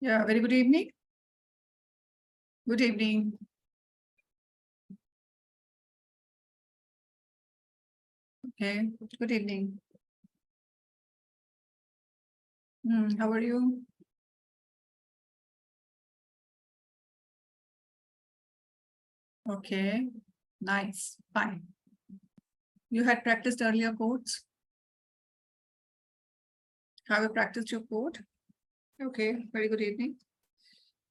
Yeah, very good evening. Good evening. Okay, good evening. How are you? Okay, nice, fine. You had practiced earlier codes? Have you practiced your code? Okay, very good evening.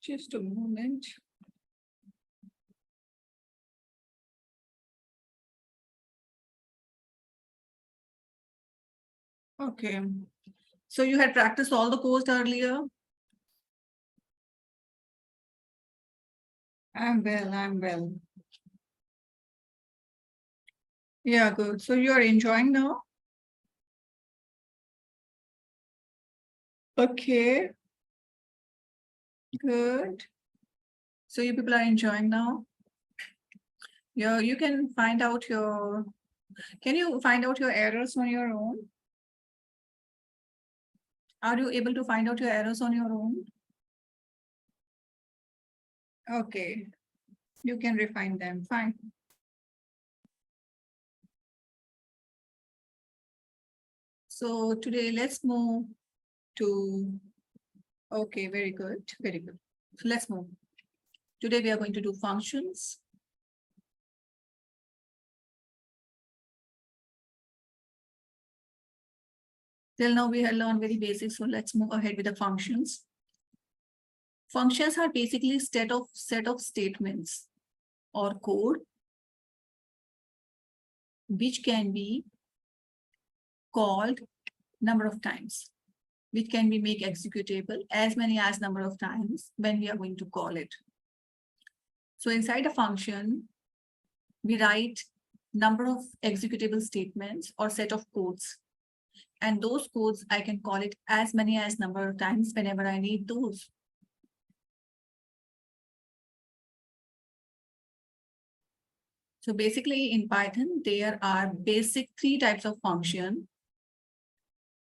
Just a moment. Okay, so you had practiced all the codes earlier? I'm well. Yeah, good. So you are enjoying now? Okay, good. So you people are enjoying now? Yeah, you can find out your, can you find out your errors on your own? Are you able to find out your errors on your own? Okay, you can refine them, fine. So today let's move to, okay, very good, very good. So let's move. Today we are going to do functions. Till now we have learned very basic, so let's move ahead with the functions. Functions are basically set of statements or code which can be called number of times, which can be made executable as many as number of times when we are going to call it. So inside a function, we write number of executable statements or set of codes. And those codes, I can call it as many as number of times whenever I need those. So basically in Python, there are basic 3 types of function.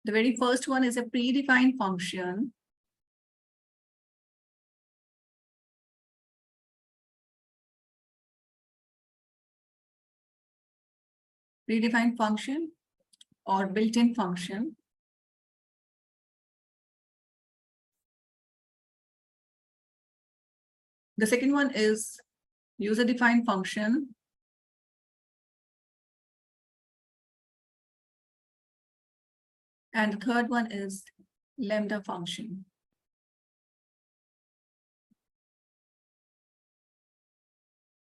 The very first one is a predefined function. Predefined function or built-in function. The second one is user-defined function. And the third one is lambda function.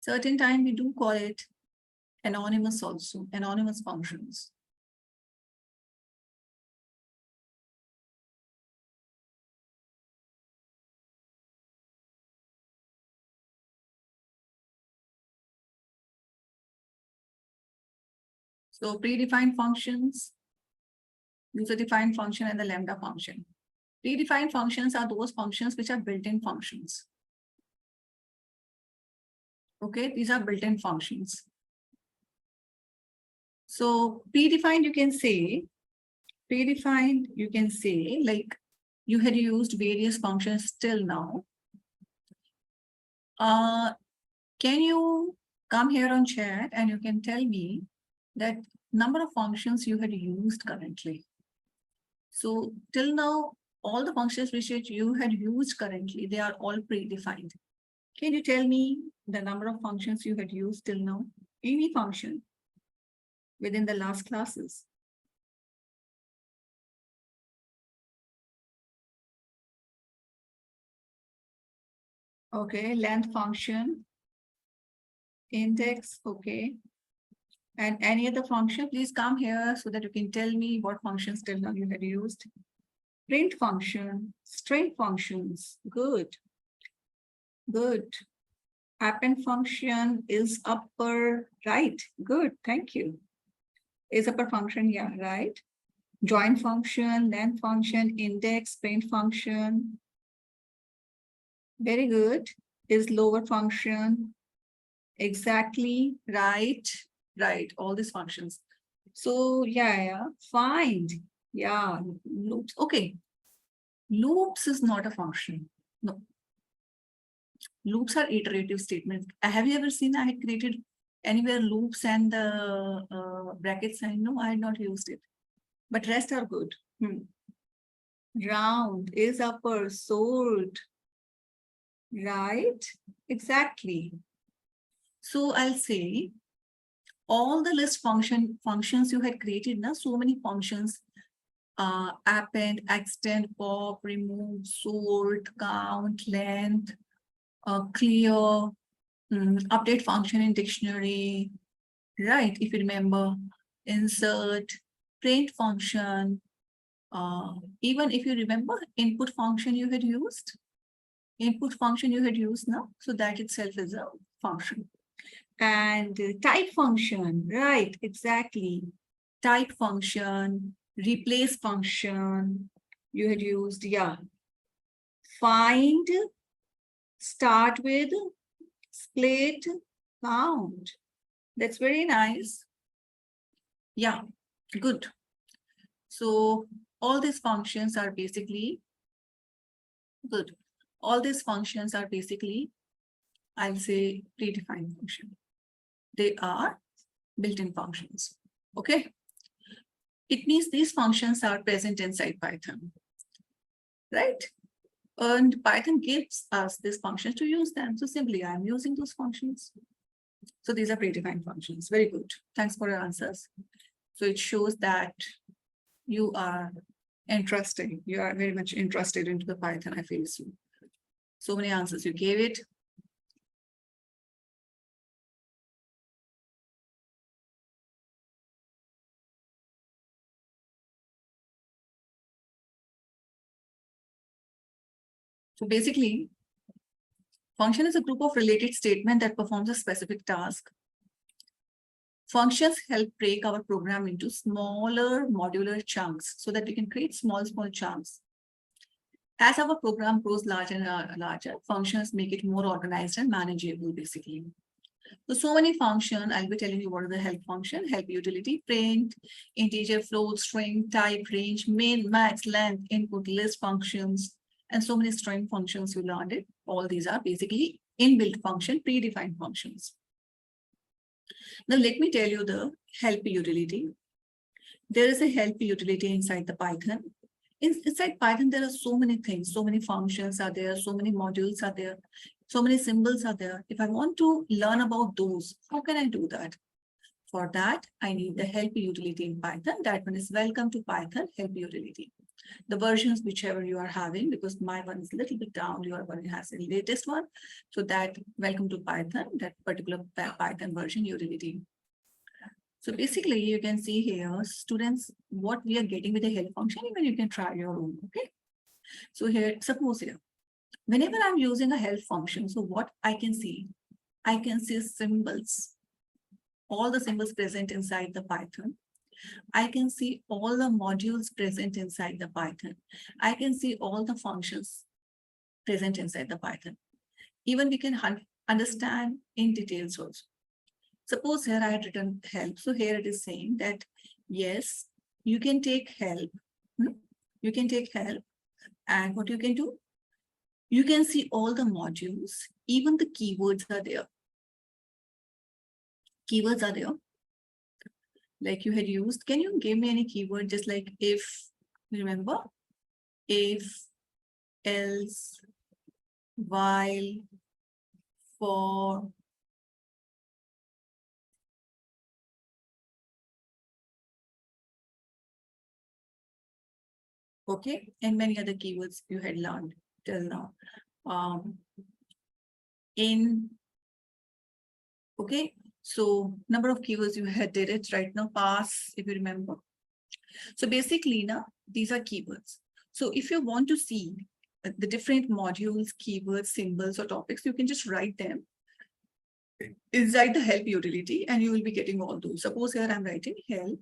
Certain time we do call it anonymous also, anonymous functions. So predefined functions, user-defined function, and the lambda function. Predefined functions are those functions which are built-in functions. Okay, these are built-in functions. So predefined, you can say like you had used various functions till now. Can you come here on chat and you can tell me that number of functions you had used currently? So till now, all the functions which you had used currently, they are all predefined. Can you tell me the number of functions you had used till now? Any function within the last classes? Okay, length function, index, okay. And any other function, please come here so that you can tell me what functions till now you had used. Print function, string functions, good. Good. Append function is upper right. Good, thank you. Is upper function, yeah, right. Join function, length function, index, print function. Very good. Is lower function. Exactly, right, right. All these functions. So yeah, find. Yeah, loops. Okay. Loops is not a function. No. Loops are iterative statements. Have you ever seen I had created anywhere loops and the bracket sign? No, I had not used it. But rest are good. Round is upper, sort. Right? Exactly. So I'll say all the list functions you had created, now so many functions, append, extend, pop, remove, sort, count, length, clear, update function in dictionary, right? If you remember, insert, print function, even if you remember input function you had used, now, so that itself is a function. And type function, right? Exactly. Type function, replace function, you had used, yeah. Find, start with, split, count. That's very nice. Yeah, good. So all these functions are basically good. All these functions are basically, I'll say, predefined function. They are built-in functions. Okay. It means these functions are present inside Python, right? And Python gives us these functions to use them. So simply I'm using those functions. So these are predefined functions. Very good. Thanks for your answers. So it shows that you are interested. You are very much interested into the Python, I feel so. So many answers you gave it. So basically, function is a group of related statements that performs a specific task. Functions help break our program into smaller modular chunks so that we can create small chunks. As our program grows larger and larger, functions make it more organized and manageable, basically. So many functions, I'll be telling you what are the help function, help utility, print, integer, float, string, type, range, min, max, length, input, list functions, and so many string functions you learned it. All these are basically inbuilt function, predefined functions. Now let me tell you the help utility. There is a help utility inside the Python. Inside Python, there are so many things, so many functions are there, so many modules are there, so many symbols are there. If I want to learn about those, how can I do that? For that, I need the help utility in Python. That one is welcome to Python help utility. The versions, whichever you are having, because my one is a little bit down, your one has the latest one. So that welcome to Python, that particular Python version utility. So basically, you can see here, students, what we are getting with the help function, even you can try your own, okay? So here, suppose here, whenever I'm using a help function, so what I can see symbols, all the symbols present inside the Python. I can see all the modules present inside the Python. I can see all the functions present inside the Python. Even we can understand in details also. Suppose here I had written help. So here it is saying that, yes, you can take help. You can take help. And what you can do? You can see all the modules. Even the keywords are there. Keywords are there. Like you had used. Can you give me any keyword? Just like if, remember? If, else, while, for. Okay, and many other keywords you had learned till now. In, okay, so number of keywords you had did it right now, pass, if you remember. So basically now, these are keywords. So if you want to see the different modules, keywords, symbols, or topics, you can just write them inside the help utility and you will be getting all those. Suppose here I'm writing help.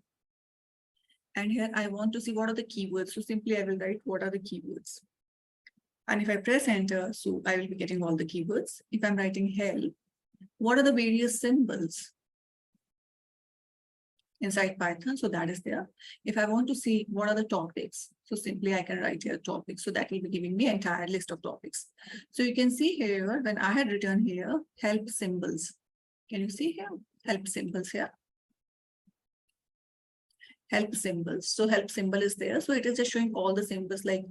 And here I want to see what are the keywords. So simply I will write what are the keywords. And if I press enter, so I will be getting all the keywords. If I'm writing help, what are the various symbols? inside Python. So that is there. If I want to see what are the topics, so simply I can write here topics. So that will be giving me entire list of topics. So you can see here, when I had written here, help symbols. Can you see here? Help symbols here. Help symbols. So help symbol is there. So it is just showing all the symbols like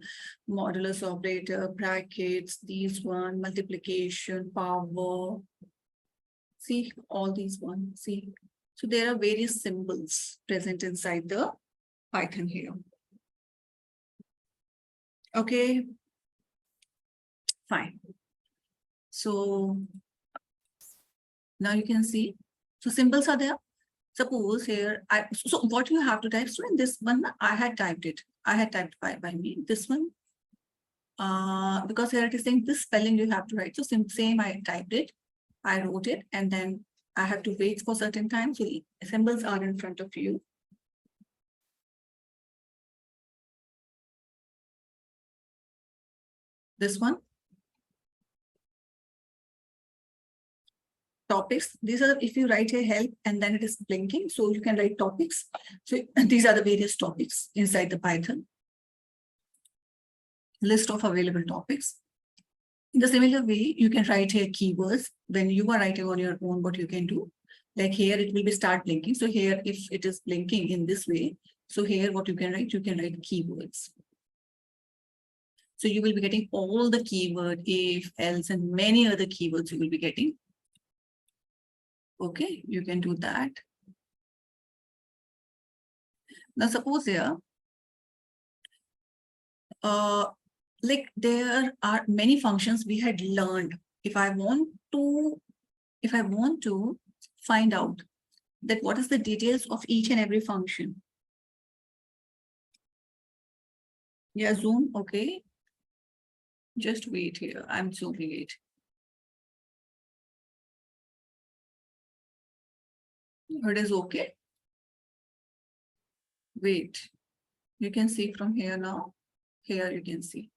modulus operator, brackets, these one, multiplication, power. See all these ones. See. So there are various symbols present inside the Python here. Okay. Fine. So now you can see. So symbols are there. Suppose here, so what you have to type, so in this one, I had typed it. I had typed by me, this one. Because here it is saying this spelling you have to write. So same I typed it, I wrote it, and then I have to wait for certain time. So the symbols are in front of you. This one. Topics. These are, if you write a help and then it is blinking, so you can write topics. So these are the various topics inside the Python. List of available topics. In the similar way, you can write here keywords. When you are writing on your own, what you can do, like here, it will be start blinking. So here, if it is blinking in this way, so here what you can write keywords. So you will be getting all the keyword, if, else, and many other keywords you will be getting. Okay, you can do that. Now suppose here, like there are many functions we had learned. If I want to find out that what is the details of each and every function. Yeah, zoom, okay. Just wait here, I'm zooming it. It is okay. Wait, you can see from here now. Here you can see.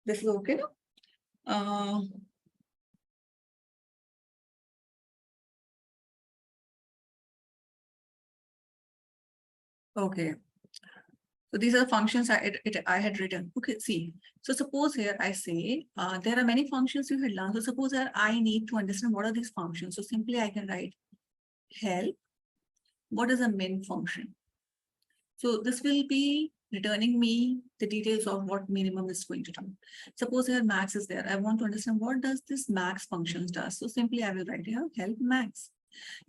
This is okay now? Okay. So these are the functions I had written. Okay, see. So suppose here I say there are many functions you had learned. So suppose that I need to understand what are these functions. So simply I can write help. What is a min function? So this will be returning me the details of what minimum is going to do. Suppose here max is there. I want to understand what does this max function does. So simply I will write here help max.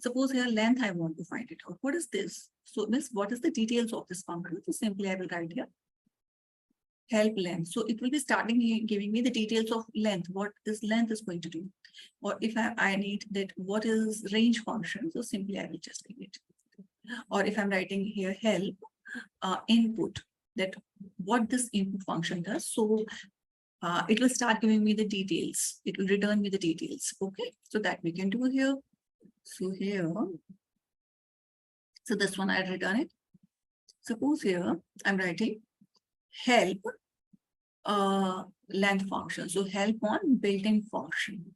Suppose here length I want to find it out. What is this? So miss, what is the details of this function? So simply I will write here help length. So it will be starting giving me the details of length, what this length is going to do. Or if I need that, what is range function? So simply I will just give it. Or if I'm writing here help input, that what this input function does. So it will start giving me the details. It will return me the details. Okay, so that we can do here. So here, so this one I'll return it. Suppose here I'm writing help length function. So help on built-in function.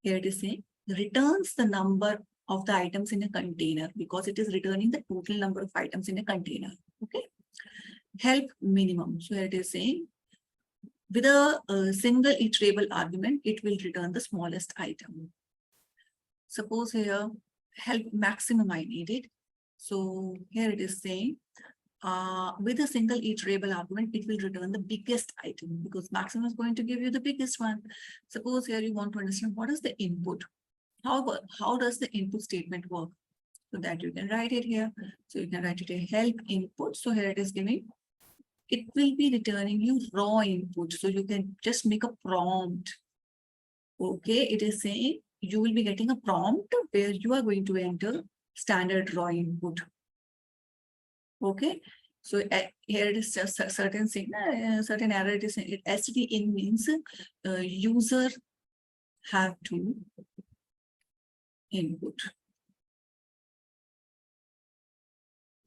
Here it is saying returns the number of the items in a container because it is returning the total number of items in a container. Okay. Help minimum. So here it is saying with a single iterable argument, it will return the smallest item. Suppose here help maximum I need it. So here it is saying with a single iterable argument, it will return the biggest item because maximum is going to give you the biggest one. Suppose here you want to understand what is the input. How does the input statement work? So that you can write it here. So you can write it a help input. So here it is giving, it will be returning you raw input. So you can just make a prompt. Okay, it is saying you will be getting a prompt where you are going to enter standard raw input. Okay, so here it is just a certain thing, certain error. It is std in means user have to input.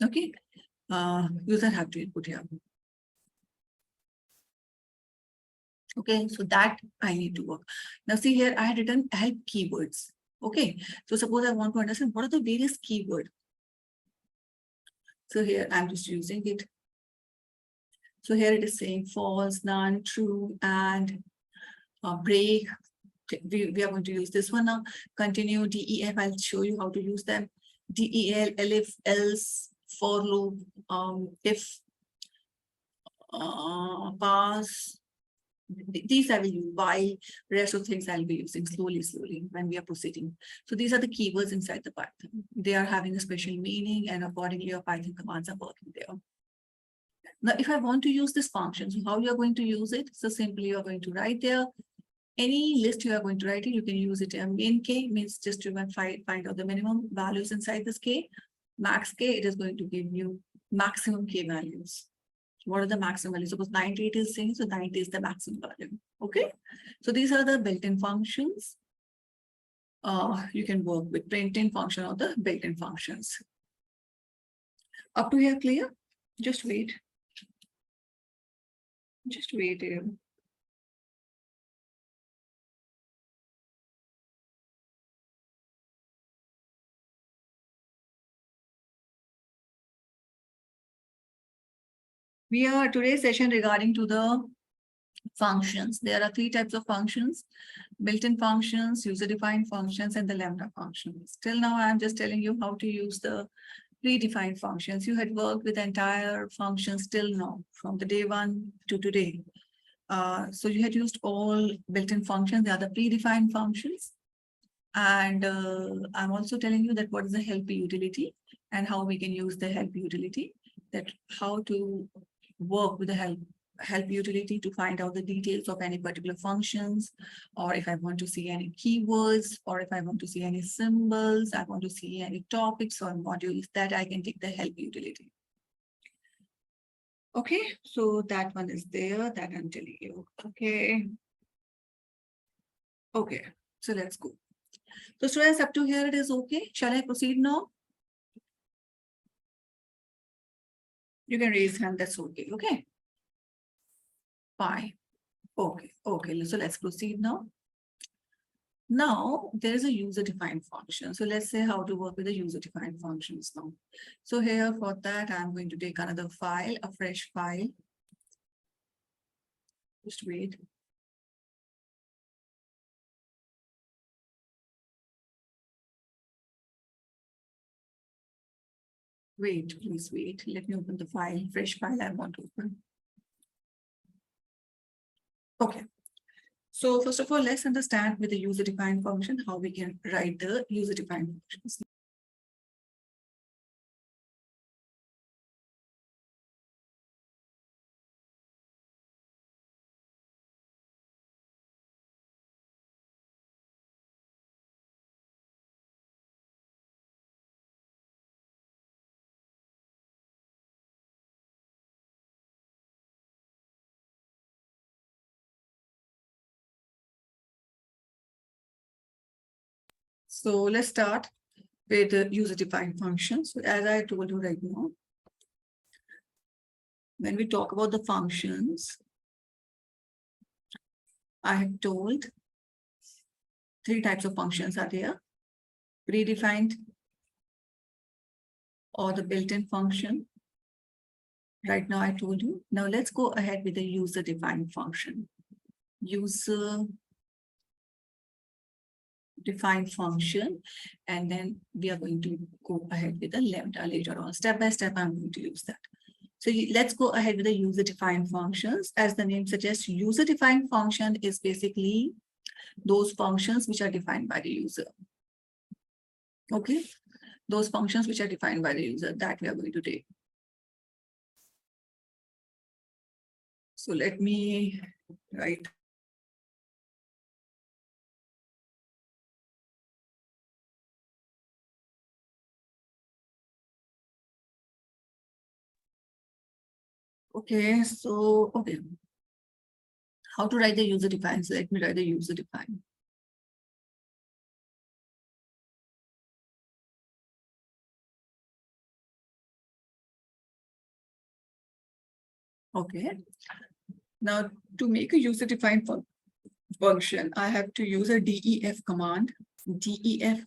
Okay, user have to input here. Okay, so that I need to work. Now see here, I had written help keywords. Okay, so suppose I want to understand what are the various keywords. So here I'm just using it. So here it is saying false, none, true, and break. We are going to use this one now. Continue, DEF, I'll show you how to use them. DEL, elif, else, for loop, if, pass. These I will use, while rest of things I'll be using slowly when we are proceeding. So these are the keywords inside the Python. They are having a special meaning, and accordingly your Python commands are working there. Now, if I want to use this function, so how you are going to use it? So simply you are going to write there any list you are going to write it. You can use it. Min k means just to find out the minimum values inside this k. Max k, it is going to give you maximum k values. What are the maximum values? Suppose 98 is saying, so 90 is the maximum value. Okay. So these are the built-in functions. You can work with print-in function or the built-in functions. Up to here, clear? Just wait. Just wait here. We are today's session regarding to the functions. There are 3 types of functions: built-in functions, user-defined functions, and the lambda functions. Till now, I'm just telling you how to use the predefined functions. You had worked with entire functions till now, from the day 1 to today. So you had used all built-in functions. They are the predefined functions. And I'm also telling you that what is the help utility and how we can use the help utility, that how to work with the help utility to find out the details of any particular functions, or if I want to see any keywords, or if I want to see any symbols, I want to see any topics or modules, that I can take the help utility. Okay, so that one is there, that I'm telling you. Okay. Okay, so let's go. So students, up to here it is okay. Shall I proceed now? You can raise hand, that's okay. Okay. Fine. Okay. Okay. So let's proceed now. Now there is a user-defined function. So let's say how to work with the user-defined functions now. So here for that, I'm going to take another file, a fresh file. Just wait. Wait, please wait. Let me open the file, fresh file I want to open. Okay. So first of all, let's understand with the user-defined function, how we can write the user-defined functions. So let's start with the user-defined functions. So as I told you right now, when we talk about the functions, I have told 3 types of functions are there: predefined or the built-in function. Right now I told you. Now let's go ahead with the user-defined function. User-defined function, and then we are going to go ahead with the lambda later on. Step by step, I'm going to use that. So let's go ahead with the user-defined functions. As the name suggests, user-defined function is basically those functions which are defined by the user. Okay, those functions which are defined by the user, that we are going to take. So let me write. Okay, so, okay. How to write the user-defined? So let me write the user-defined. Okay. Now, to make a user-defined function, I have to use a DEF command. DEF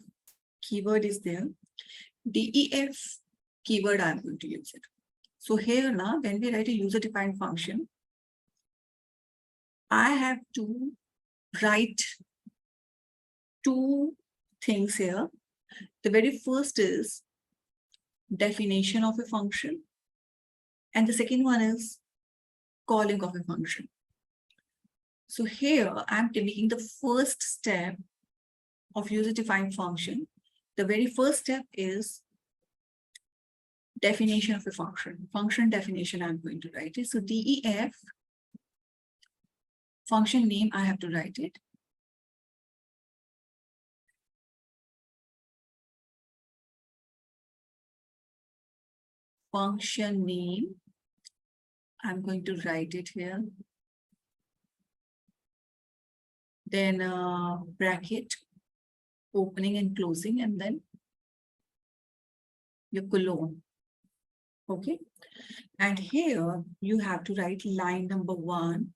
keyword is there. DEF keyword I'm going to use it. So here now, when we write a user-defined function, I have to write two things here. The very first is definition of a function, and the second one is calling of a function. So here I'm taking the first step of user-defined function. The very first step is definition of a function. Function definition I'm going to write it. So DEF, function name, I have to write it. Function name, I'm going to write it here. Then bracket, opening and closing, and then your colon. Okay. And here you have to write line number 1,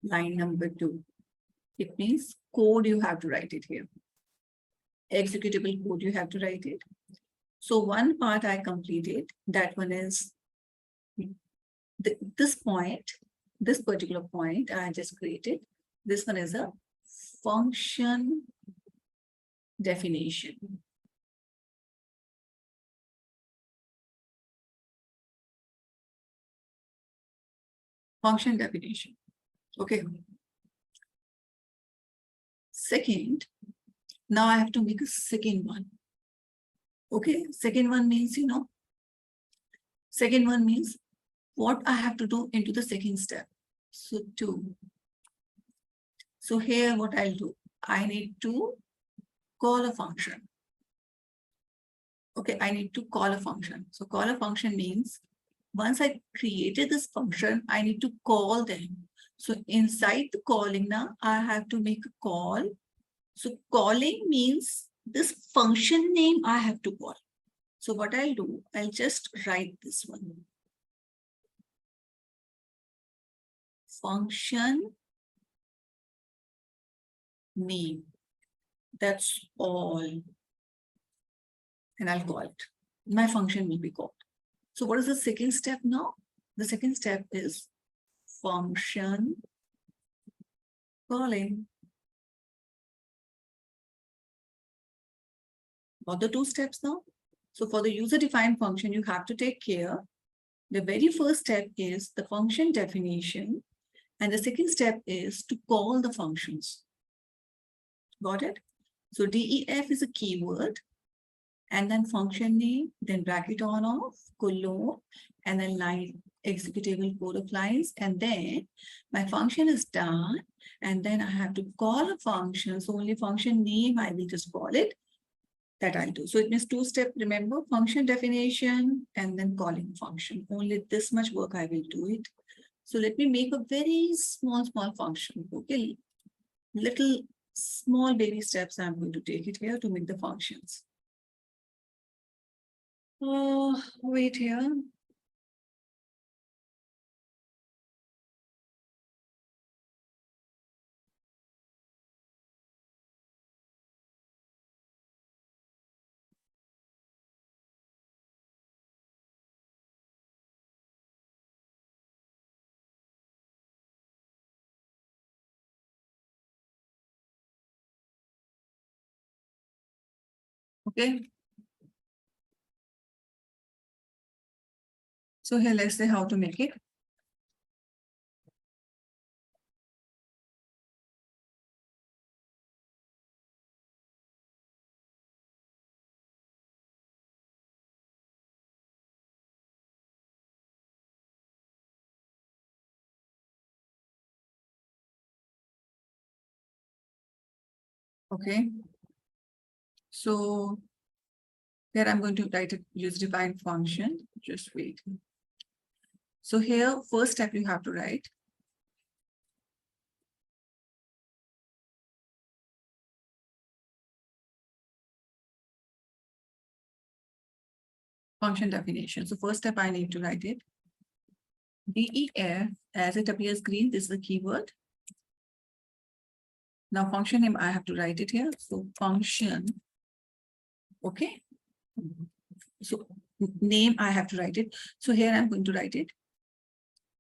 line number 2. It means code, you have to write it here. Executable code, you have to write it. So one part I completed, that one is this point, this particular point I just created. This one is a function definition. Function definition. Okay. Second, now I have to make a second one. Okay. Second one means, second one means what I have to do into the second step. So 2. So here what I'll do, I need to call a function. Okay, I need to call a function. So call a function means once I created this function, I need to call them. So inside the calling now, I have to make a call. So calling means this function name I have to call. So what I'll do, I'll just write this one. Function name. That's all. And I'll call it. My function will be called. So what is the second step now? The second step is function calling. What are the 2 steps now? So for the user-defined function, you have to take care. The very first step is the function definition. And the second step is to call the functions. Got it? So DEF is a keyword. And then function name, then bracket on off, colon, and then line, executable code of lines. And then my function is done. And then I have to call a function. So only function name, I will just call it. That I'll do. So it means 2 steps, remember, function definition and then calling function. Only this much work I will do it. So let me make a very small function. Okay. Little small baby steps I'm going to take it here to make the functions. Oh, wait here. Okay. So here, let's say how to make it. Okay. So here I'm going to write a user-defined function. Just wait. So here, first step you have to write. Function definition. So first step I need to write it. DEF, as it appears green, this is the keyword. Now function name, I have to write it here. So function, okay. So name, I have to write it. So here I'm going to write it,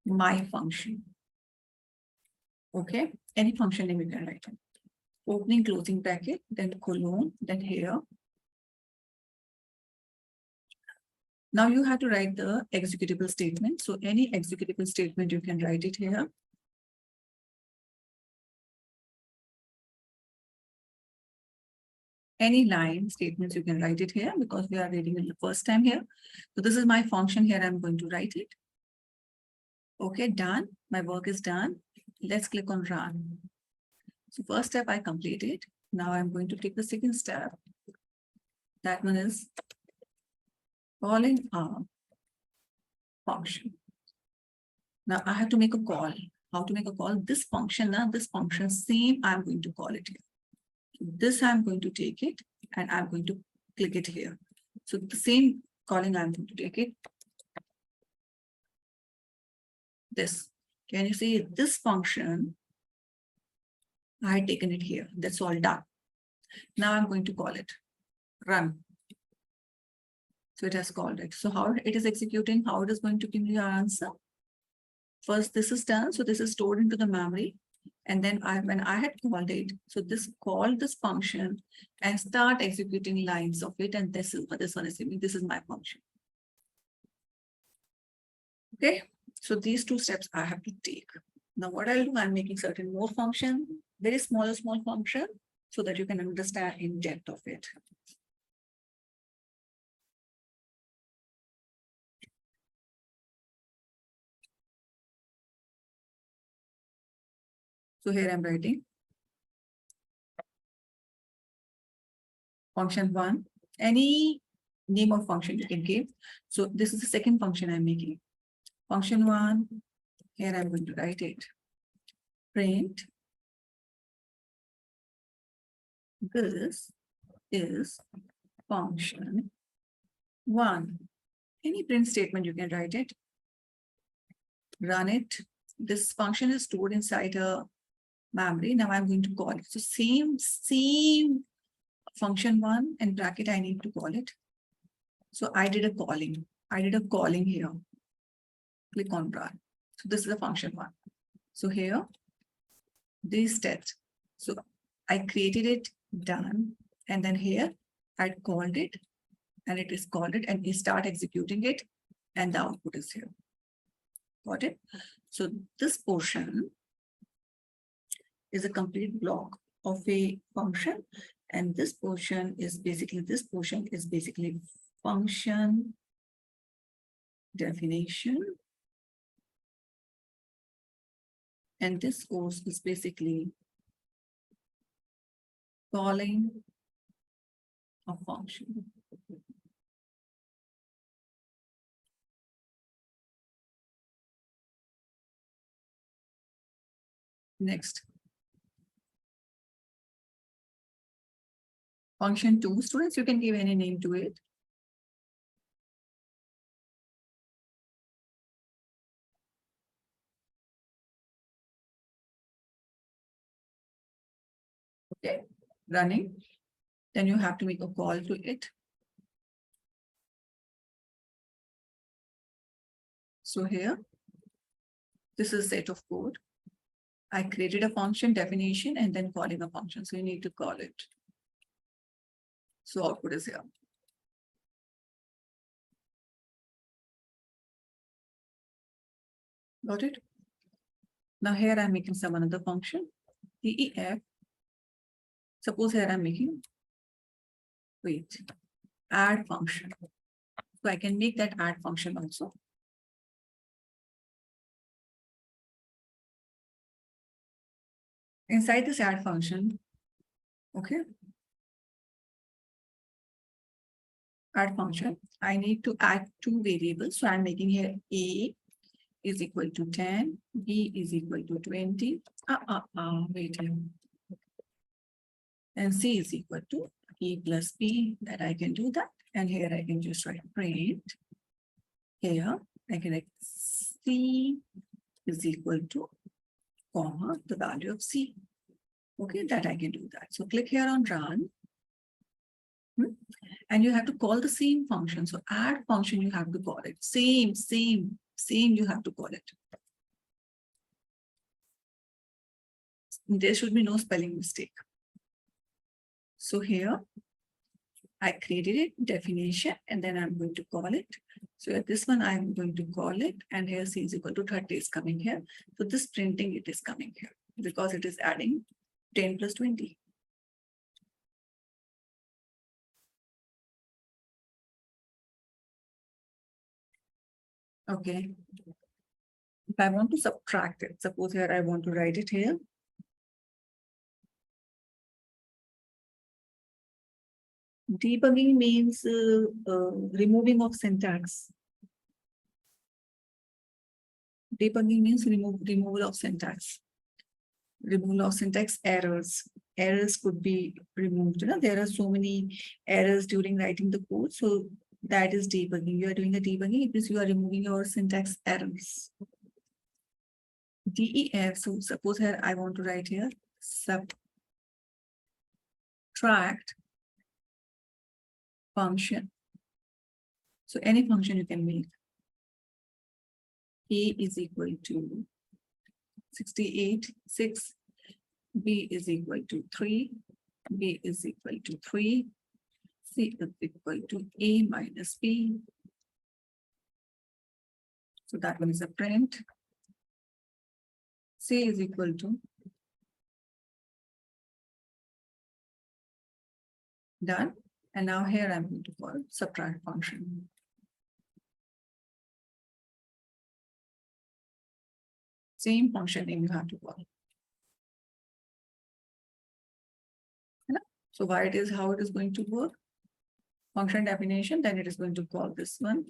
my function. Okay, any function name you can write it. Opening, closing bracket, then colon, then here. Now you have to write the executable statement. So any executable statement, you can write it here. Any line statements, you can write it here because we are reading it the first time here. So this is my function here. I'm going to write it. Okay, done. My work is done. Let's click on run. So first step I completed. Now I'm going to take the second step. That one is calling a function. Now I have to make a call. How to make a call? This function, now this function, same, I'm going to call it here. So this I'm going to take it and I'm going to click it here. So the same calling, I'm going to take it. This. Can you see this function? I had taken it here. That's all done. Now I'm going to call it run. So it has called it. So how it is executing, how it is going to give me our answer. First, this is done. So this is stored into the memory. And then when I had called it, so this called this function and start executing lines of it. And this is what this one is giving. This is my function. Okay. So these two steps I have to take. Now what I'll do, I'm making certain more function, very small function, so that you can understand in depth of it. So here I'm writing function one, any name of function you can give. So this is the second function I'm making. Function one, here I'm going to write it. Print, this is function one. Any print statement you can write it. Run it. This function is stored inside a memory. Now I'm going to call it. So same function one and bracket I need to call it. So I did a calling. I did a calling here. Click on run. So this is the function one. So here, these steps. So I created it, done. And then here I called it and it is called it and we start executing it. And the output is here. Got it? So this portion is a complete block of a function. And this portion is basically function definition. And this course is basically calling a function. Next. Function two, students, you can give any name to it. Okay, running. Then you have to make a call to it. So here, this is a set of code. I created a function definition and then calling a function. So you need to call it. So output is here. Got it? Now here I'm making some another function. DEF. Suppose here I'm making, add function. So I can make that add function also. Inside this add function, okay, add function, I need to add two variables. So I'm making here A is equal to 10, B is equal to 20. Wait a minute. And C is equal to E plus B, that I can do that. And here I can just write print. Here I can write C is equal to comma, the value of C. Okay, that I can do that. So click here on run. And you have to call the same function. So add function, you have to call it. Same, you have to call it. There should be no spelling mistake. So here, I created it, definition, and then I'm going to call it. So at this one, I'm going to call it, and here C is equal to 30 is coming here. So this printing, it is coming here because it is adding 10 plus 20. Okay. If I want to subtract it, suppose here I want to write it here. Debugging means removing of syntax. Debugging means removal of syntax. Removal of syntax errors. Errors could be removed. You know, there are so many errors during writing the code. So that is debugging. You are doing a debugging. It means you are removing your syntax errors. DEF. So suppose here I want to write here subtract function. So any function you can make. A is equal to 68, 6. B is equal to 3. B is equal to 3. C is equal to A minus B. So that one is a print. C is equal to done. And now here I'm going to call subtract function. Same function name you have to call. So why it is, how it is going to work? Function definition, then it is going to call this one.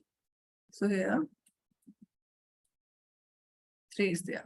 So here, 3 is there.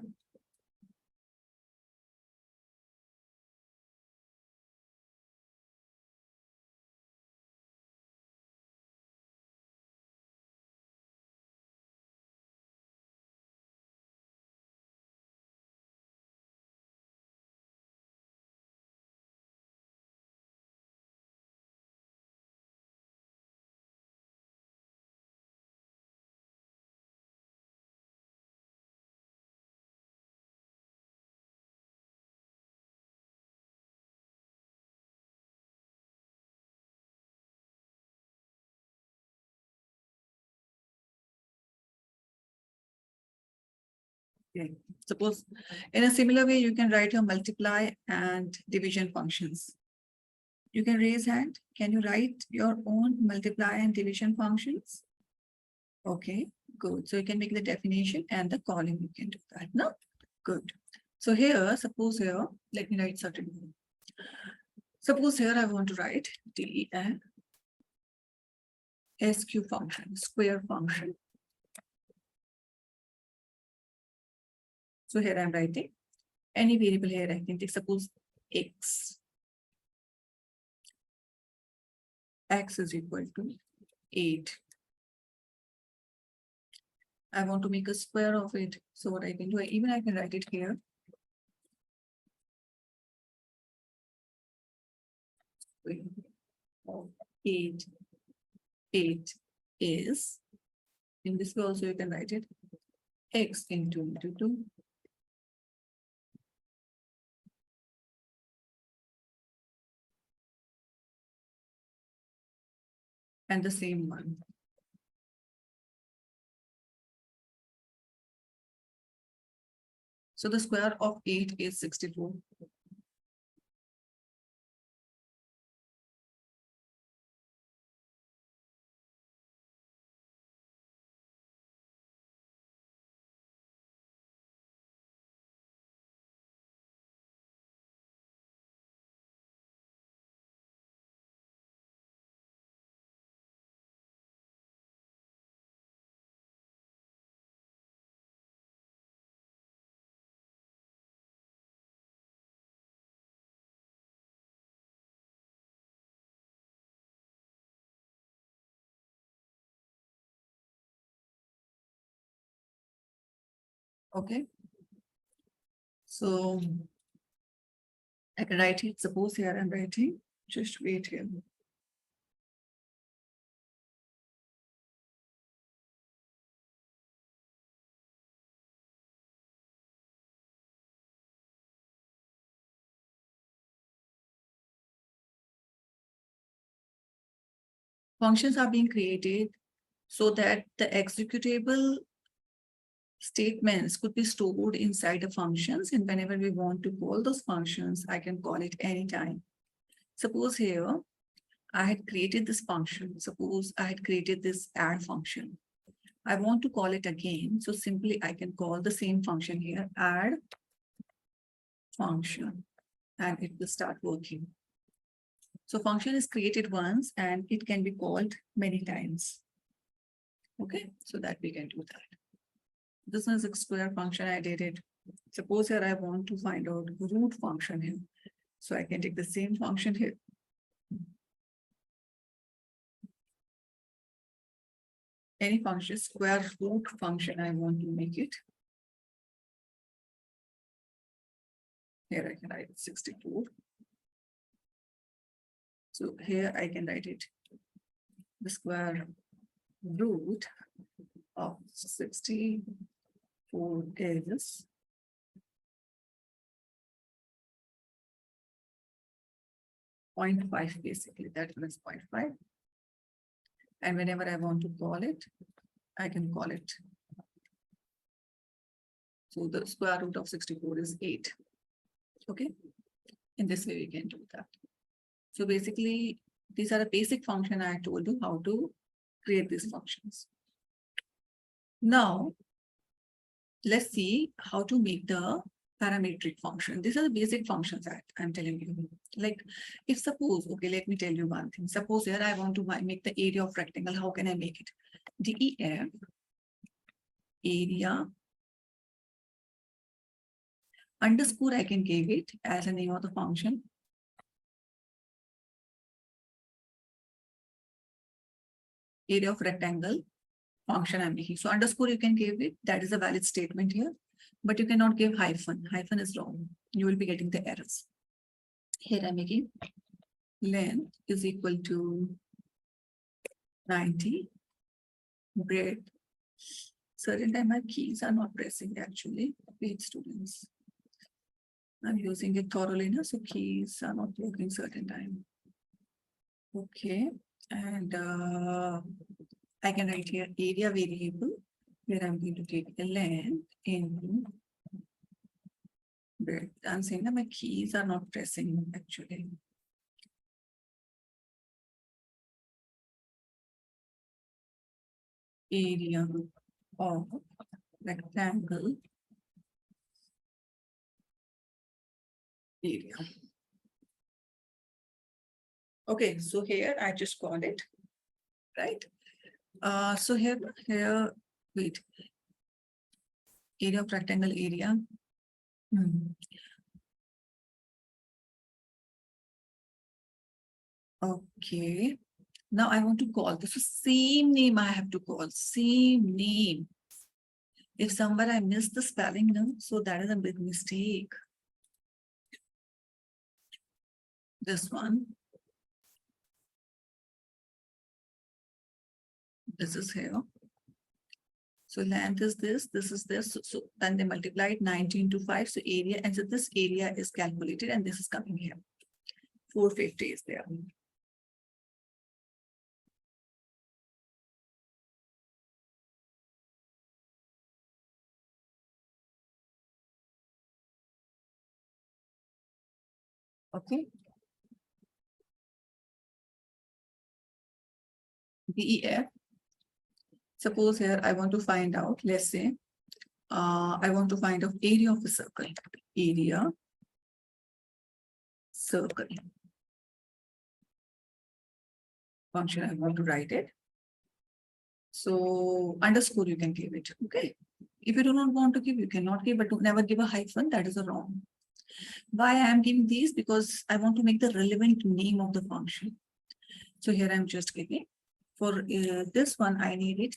Okay. Suppose in a similar way, you can write your multiply and division functions. You can raise hand. Can you write your own multiply and division functions? Okay, good. So you can make the definition and the calling. You can do that. No, good. So here, suppose here, let me write certain. Suppose here I want to write DEN SQ function, square function. So here I'm writing any variable here. I can take suppose X. X is equal to 8. I want to make a square of it. So what I can do, even I can write it here. Of 8 is, in this way also you can write it, X into 2. And the same one. So the square of 8 is 64. Okay. So I can write it. Suppose here I'm writing, just wait here. Functions are being created so that the executable statements could be stored inside the functions, and whenever we want to call those functions, I can call it anytime. Suppose here I had created this function. Suppose I had created this add function. I want to call it again. So simply I can call the same function here, add function, and it will start working. So function is created once and it can be called many times. Okay, so that we can do that. This is a square function, I did it. Suppose here I want to find out root function here. So I can take the same function here. Any function, square root function, I want to make it. Here I can write 64. So here I can write it, the square root of 64 is 0.5 basically, that is 0.5. And whenever I want to call it, I can call it. So the square root of 64 is 8. Okay, in this way we can do that. So basically, these are the basic function I told you how to create these functions. Now, let's see how to make the parametric function. These are the basic functions that I'm telling you. Like if suppose, okay, let me tell you one thing. Suppose here I want to make the area of rectangle. How can I make it? DEF area underscore, I can give it as a name of the function. Area of rectangle function I'm making. So underscore you can give it. That is a valid statement here. But you cannot give hyphen. Hyphen is wrong. You will be getting the errors. Here I'm making length is equal to 90. Breadth. Certain time my keys are not pressing actually. Wait, students. I'm using it thoroughly now, so keys are not working certain time. Okay, and I can write here area variable where I'm going to take the length into breadth. I'm saying that my keys are not pressing actually. Area of rectangle area. Okay, so here I just call it, right? So here, wait, area of rectangle area. Okay, now I want to call this same name. I have to call same name. If somewhere I missed the spelling now, so that is a big mistake. This one. This is here. So length is this is this. So then they multiplied 19 to 5. So area, and so this area is calculated and this is coming here. 450 is there. Okay. DEF. Suppose here I want to find out, let's say, I want to find out area of a circle. Area circle. Function I want to write it. So underscore you can give it. Okay. If you do not want to give, you cannot give, but never give a hyphen. That is a wrong. Why I am giving these? Because I want to make the relevant name of the function. So here I'm just giving. For this one, I need it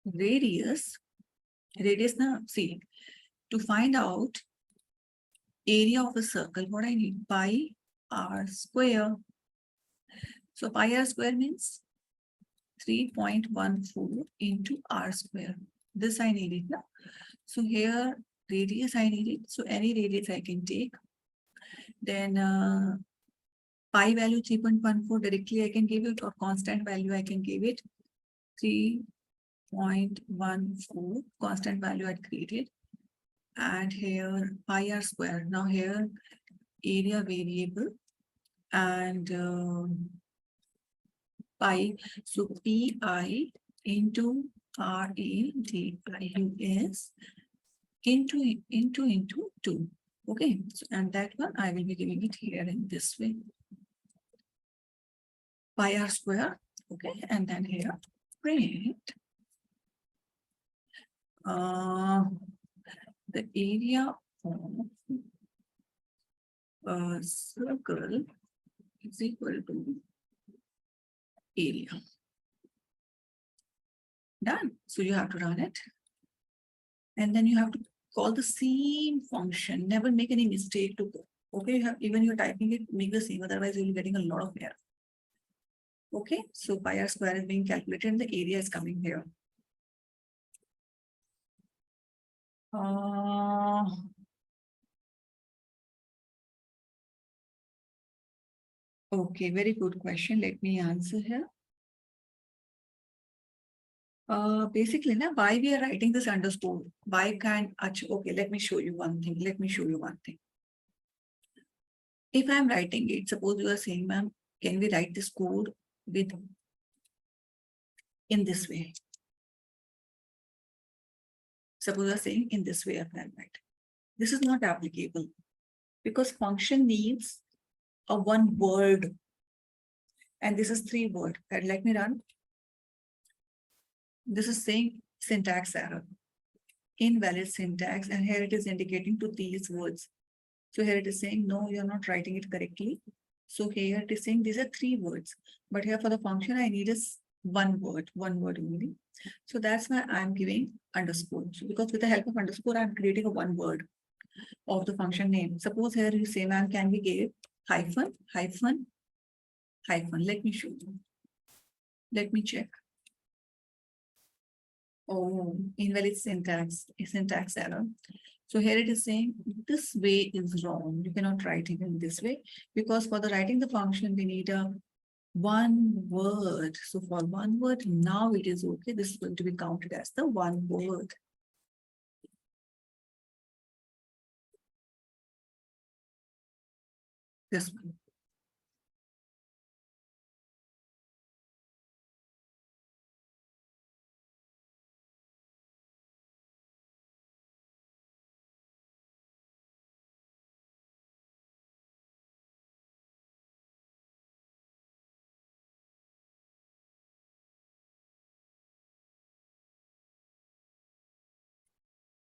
radius. Radius now, see, to find out area of a circle, what I need? Pi r square. So pi r square means 3.14 into r square. This I need it now. So here radius I need it. So any radius I can take. Then Pi value 3.14 directly I can give it, or constant value I can give it 3.14 constant value I created. And here pi r square. Now here area variable and pi. So pi into r a d I u s into 2. Okay, so, and that one I will be giving it here in this way. Pi r square. Okay, and then here print the area of a circle is equal to area. Done. So you have to run it. And then you have to call the same function. Never make any mistake to go. Okay, you have, even you're typing it, make the same, otherwise you'll be getting a lot of error. Okay, so pi r square is being calculated and the area is coming here. Okay, very good question. Let me answer here. Basically, now why we are writing this underscore? Why can't, okay, let me show you one thing. If I'm writing it, suppose you are saying, ma'am, can we write this code with in this way? Suppose you are saying in this way, I can write. This is not applicable because function needs a one word. And this is 3 word. And let me run. This is saying syntax error, invalid syntax, and here it is indicating to these words. So here it is saying, no, you're not writing it correctly. So here it is saying these are 3 words, but here for the function, I need is one word only. So that's why I'm giving underscore. So because with the help of underscore, I'm creating a one word of the function name. Suppose here you say, ma'am, can we give hyphen. Let me show you. Let me check. Oh, invalid syntax error. So here it is saying this way is wrong. You cannot write it in this way because for the writing the function, we need a one word. So for one word, now it is okay. This is going to be counted as the one word. This one.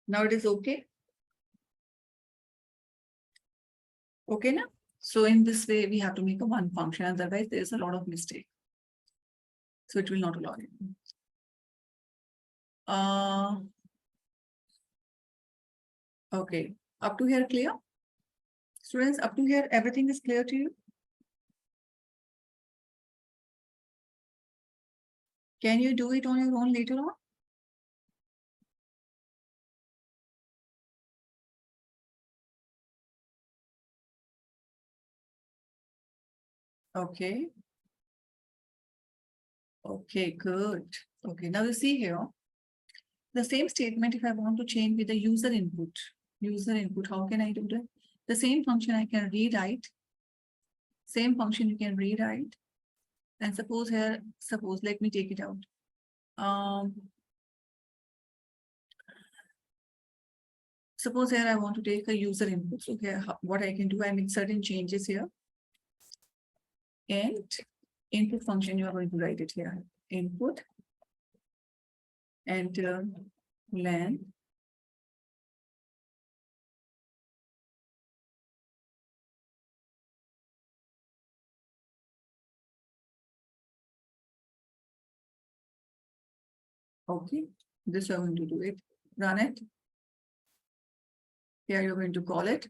Now it is okay. Okay now? So in this way, we have to make a one function, otherwise there is a lot of mistake. So it will not allow it. Okay, up to here clear? Students, up to here, everything is clear to you? Can you do it on your own later on? Okay. Okay, good. Okay, now you see here, the same statement, if I want to change with the user input, how can I do that? The same function I can rewrite. Same function you can rewrite. And suppose here, let me take it out. Suppose here I want to take a user input. So here, what I can do, I make certain changes here. And input function, you are going to write it here. Input, enter, len. Okay, this you're going to do it. Run it. Here you're going to call it.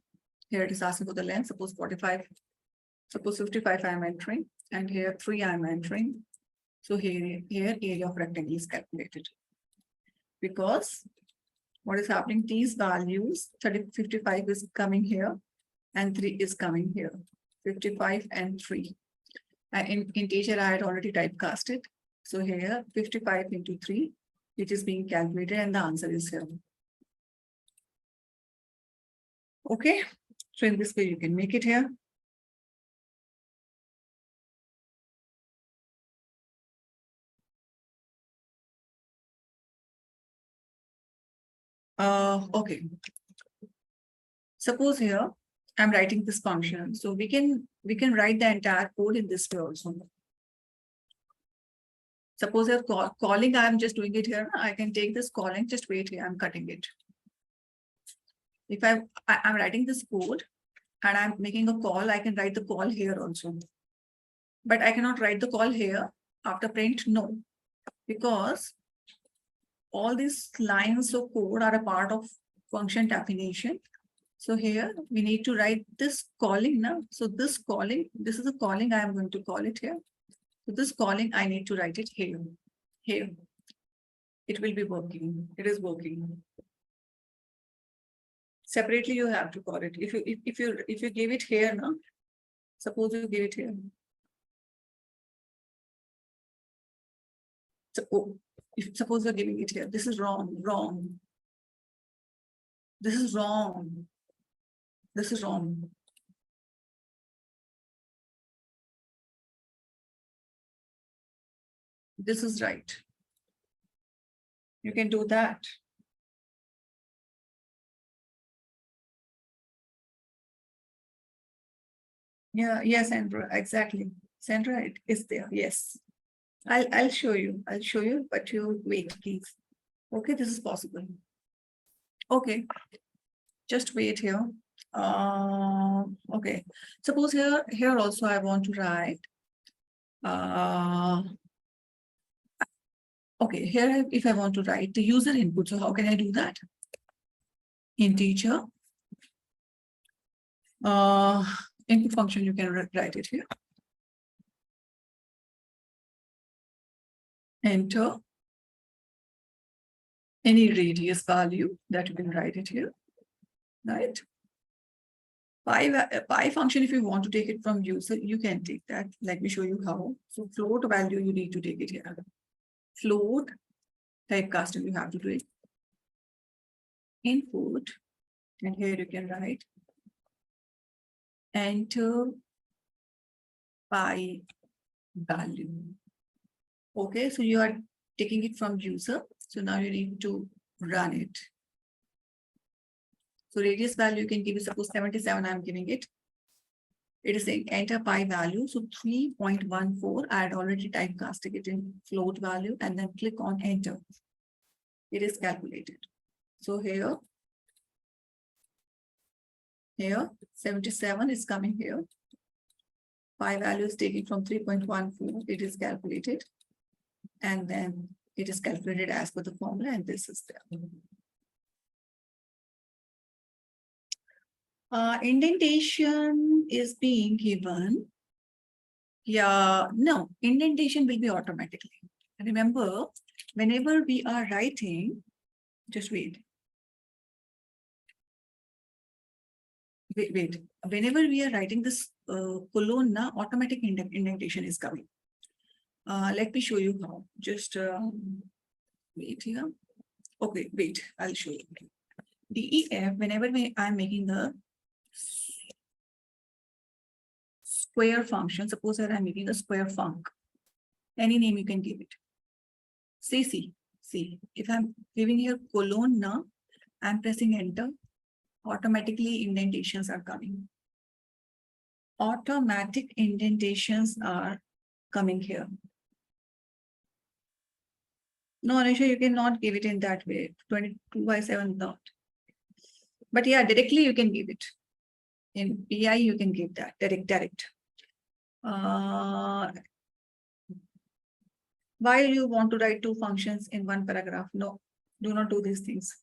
Here it is asking for the length. Suppose 45. Suppose 55 I'm entering. And here 3 I'm entering. So here area of rectangle is calculated. Because what is happening? These values, 55 is coming here and 3 is coming here. 55 and 3. And in integer, I had already typecast it. So here, 55 into 3, it is being calculated and the answer is here. Okay, so in this way, you can make it here. Okay. Suppose here, I'm writing this function. So we can write the entire code in this way also. Suppose you're calling, I'm just doing it here. I can take this calling, just wait here, I'm cutting it. If I'm writing this code and I'm making a call, I can write the call here also. But I cannot write the call here after print, no. Because all these lines of code are a part of function definition. So here we need to write this calling now. So this calling, this is a calling, I am going to call it here. So this calling, I need to write it here. Here. It will be working. It is working. Separately, you have to call it. If you give it here now, suppose you give it here. So, suppose you're giving it here. This is wrong, wrong. This is wrong. This is wrong. This is right. You can do that. Yeah, yes, Sandra, exactly. Sandra, it is there. Yes. I'll show you. I'll show you, but you wait, please. Okay, this is possible. Okay. Just wait here. Okay. Suppose here also I want to write. Okay, here if I want to write the user input, so how can I do that? Integer. Input function, you can write it here. Enter any radius value that you can write it here, right? Pi function, if you want to take it from user, you can take that. Let me show you how. So float value, you need to take it here. Float typecasting, you have to do it. Input, and here you can write enter pi value. Okay, so you are taking it from user. So now you need to run it. So radius value you can give it, suppose 77, I'm giving it. It is saying enter pi value. So 3.14, I had already typecasted it in float value and then click on enter. It is calculated. So here 77 is coming here. Pi value is taken from 3.14. It is calculated. And then it is calculated as per the formula, and this is there. Indentation is being given. Yeah, no, indentation will be automatically. Remember, whenever we are writing, just wait. Wait. Whenever we are writing this colon, automatic indentation is coming. Let me show you how. Just wait here. Okay, wait, I'll show you. DEF, whenever I'm making the square function, suppose that I'm making a square func, any name you can give it. See, if I'm giving here colon now, I'm pressing enter, automatically indentations are coming. Automatic indentations are coming here. No, Anisha, you cannot give it in that way. 22/7 not. But yeah, directly you can give it. In PI, you can give that direct. Why you want to write two functions in one paragraph? No, do not do these things.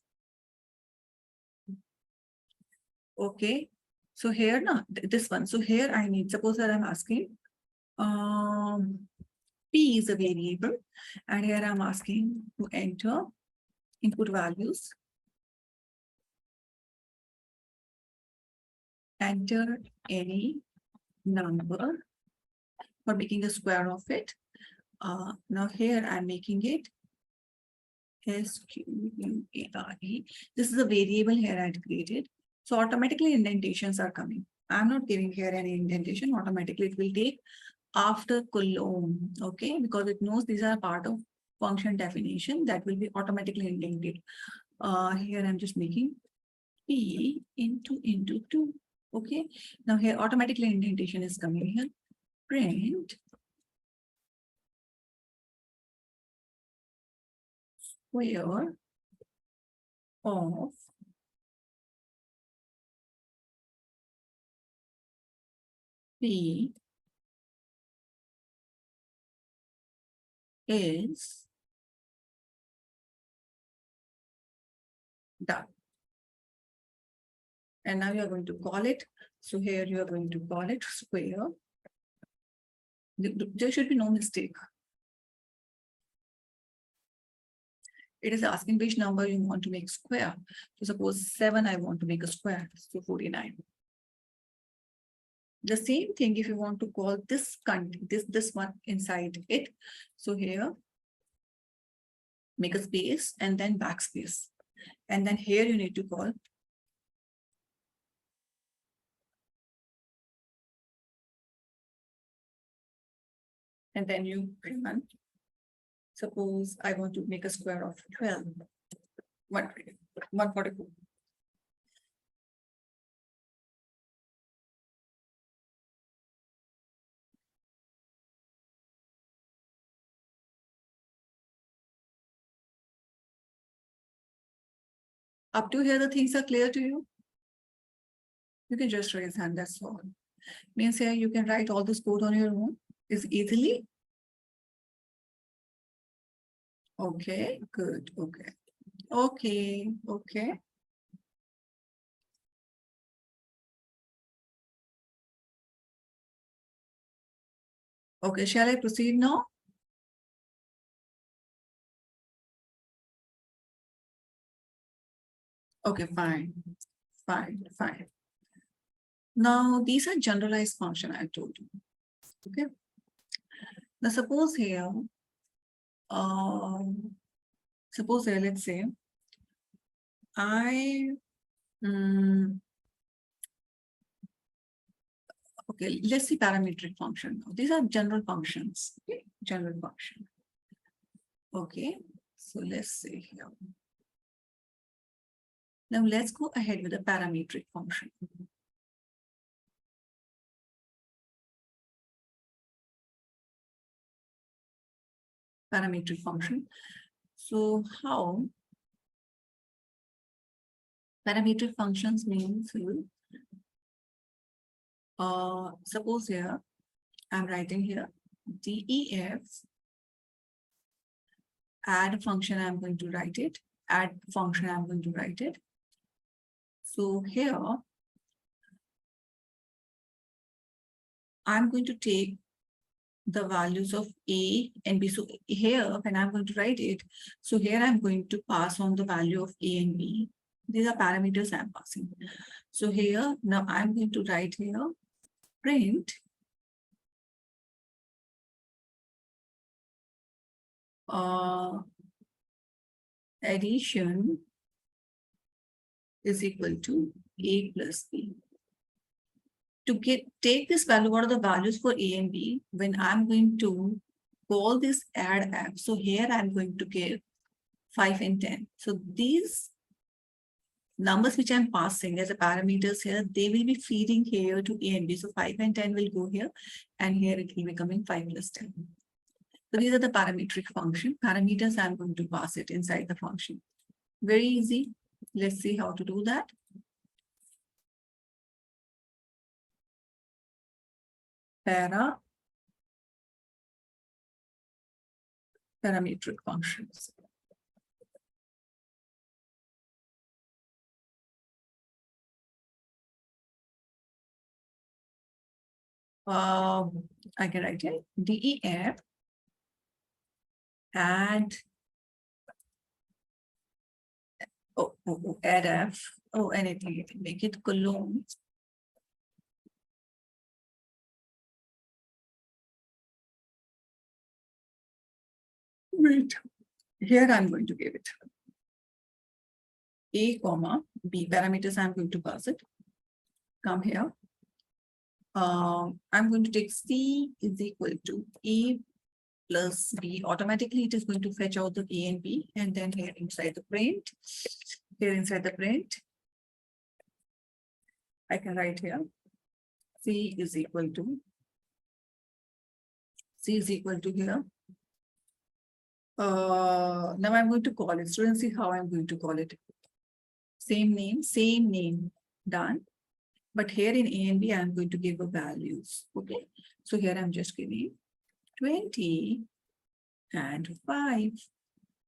Okay. So here, this one. So here I need, suppose that I'm asking, P is a variable, and here I'm asking to enter input values. Enter any number for making a square of it. Now here I'm making it SQUARE. This is a variable here I created. So automatically indentations are coming. I'm not giving here any indentation. Automatically it will take after colon, okay? Because it knows these are part of function definition that will be automatically indented. Here I'm just making P into 2. Okay. Now here automatically indentation is coming here. Print square of P is done. And now you are going to call it. So here you are going to call it square. There should be no mistake. It is asking which number you want to make square. So suppose 7, I want to make a square. So 49. The same thing if you want to call this one inside it. So here, make a space and then backspace. And then here you need to call and then you run. Suppose I want to make a square of 12. 144. Up to here, the things are clear to you. You can just raise hand, that's all. Means here you can write all this code on your own. Is easily. Okay, good. Okay. Okay, okay. Okay, shall I proceed now? Okay, fine. Fine. Now, these are generalized function I told you. Okay. Now, suppose here, let's say, okay, let's see parametric function. These are general functions. Okay, general function. Okay, so let's see here. Now let's go ahead with the parametric function. Parametric function. So how parametric functions means suppose here I'm writing here DEF add function I'm going to write it, add function I'm going to write it. So here I'm going to take the values of A and B. So here when I'm going to write it, so here I'm going to pass on the value of A and B. These are parameters I'm passing. So here now I'm going to write here print addition is equal to A plus B. To take this value, what are the values for A and B? When I'm going to call this add app, so here I'm going to give 5 and 10. So these numbers which I'm passing as a parameters here, they will be feeding here to A and B. So 5 and 10 will go here, and here it will be coming 5 plus 10. So these are the parametric function. Parameters I'm going to pass it inside the function. Very easy. Let's see how to do that. Parametric functions. I can write it DEF add add F anything, make it colon Wait, here I'm going to give it A comma B parameters. I'm going to pass it. Come here. I'm going to take C is equal to A plus B. Automatically, it is going to fetch out the A and B, and then here inside the print, I can write here C is equal to here. Now I'm going to call it. Students, see how I'm going to call it. Same name, done. But here in A and B, I'm going to give the values. Okay. So here I'm just giving 20 and 5.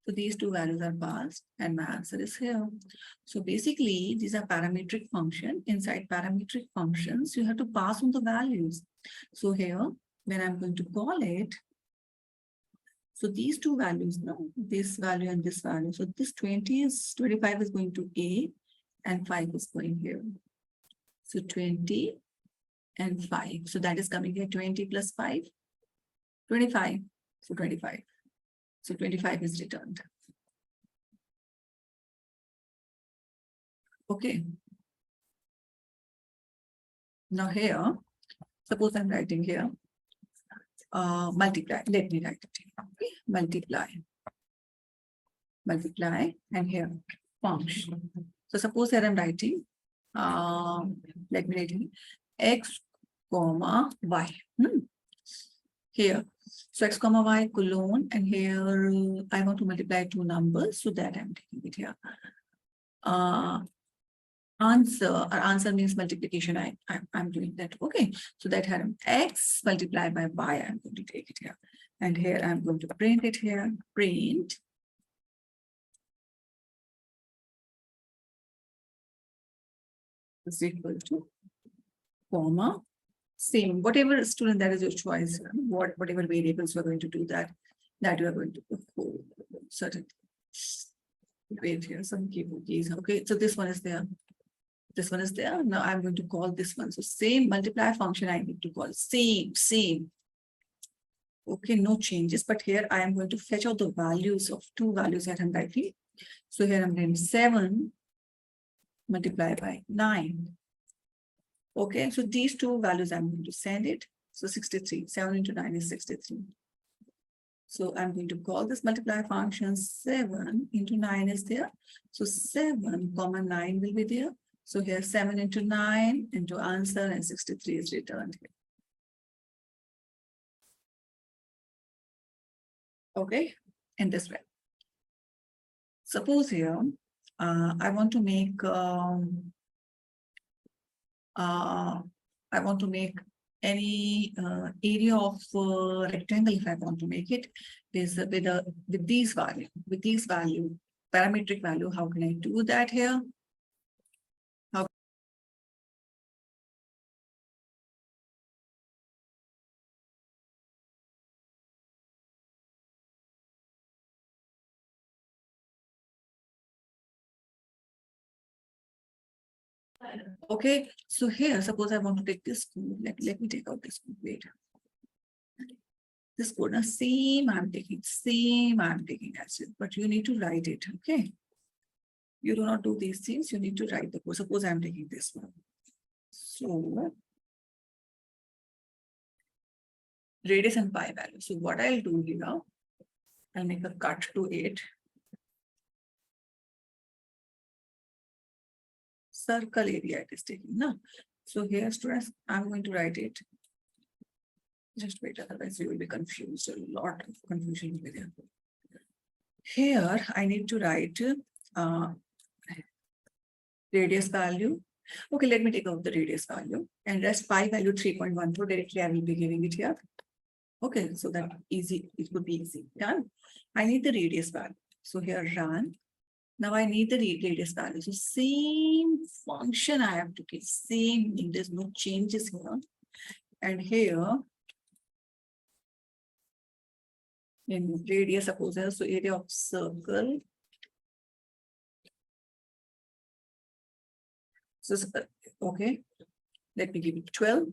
So these two values are passed and my answer is here. So basically, these are parametric functions. Inside parametric functions, you have to pass on the values. So here, when I'm going to call it, so these two values, no, this value and this value. So this 25 is going to A and 5 is going here. So 20 and 5. So that is coming here 20 plus 5, 25. So 25. So 25 is returned. Okay. Now here, suppose I'm writing here, multiply. Let me write it here. Okay. Multiply, and here function. So suppose here I'm writing, let me write it, x comma y. Here, so x comma y colon, and here I want to multiply two numbers, so that I'm taking it here. Answer means multiplication. I'm doing that. Okay, so that had x multiplied by y. I'm going to take it here, and here I'm going to print it here. Print is equal to comma same. Whatever student, that is your choice. Whatever variables we're going to do that you are going to put for certain. Wait here, some keys. Okay, so this one is there. This one is there. Now I'm going to call this one. So same multiply function I need to call same. Okay, no changes. But here I am going to fetch out the values of two values that I'm writing. So here I'm getting 7 multiplied by 9. Okay, so these two values I'm going to send it. So 63. 7 into 9 is 63. So I'm going to call this multiply function 7 into 9 is there. So 7 comma 9 will be there. So here 7 into 9 into answer and 63 is returned here. Okay, in this way. Suppose here I want to make any area of rectangle. If I want to make it is with these value, parametric value. How can I do that here? Okay, so here, suppose I want to take this code. Let me take out this code. Wait. This code, now same I'm taking as it, but you need to write it. Okay. You do not do these things, you need to write the code. Suppose I'm taking this one. So radius and pi value. So what I'll do here, I'll make a cut to it. Circle area it is taking. No. So here, students, I'm going to write it. Just wait, otherwise you will be confused. A lot of confusion will be there. Here, I need to write radius value. Okay, let me take out the radius value and rest pi value 3.14. Directly I will be giving it here. Okay, so that easy, it would be easy. Done. I need the radius value. So here run. Now I need the radius value. So same function I have to give, same thing. There's no changes here. And here in radius, suppose so area of circle. So okay, let me give it 12.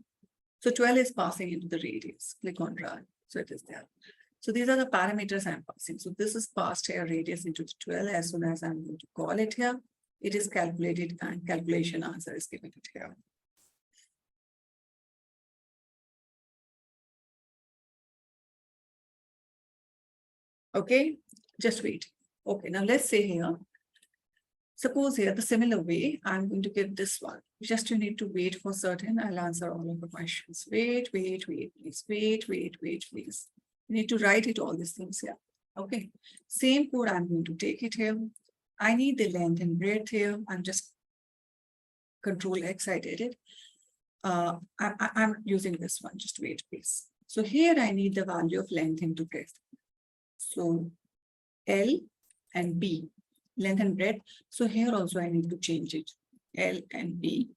So 12 is passing into the radius. Click on run. So it is there. So these are the parameters I'm passing. So this is passed here, radius into the 12. As soon as I'm going to call it here, it is calculated and calculation answer is given it here. Okay, just wait. Okay, now let's say here, suppose here the similar way, I'm going to give this one. Just you need to wait for certain, I'll answer all of the questions. Wait, please. Wait, please. You need to write it all these things here. Okay, same code, I'm going to take it here. I need the length and breadth here. I'm just Control X, I did it. I'm using this one, just wait, please. So here I need the value of length into breadth. So L and B, length and breadth. So here also I need to change it. L and B.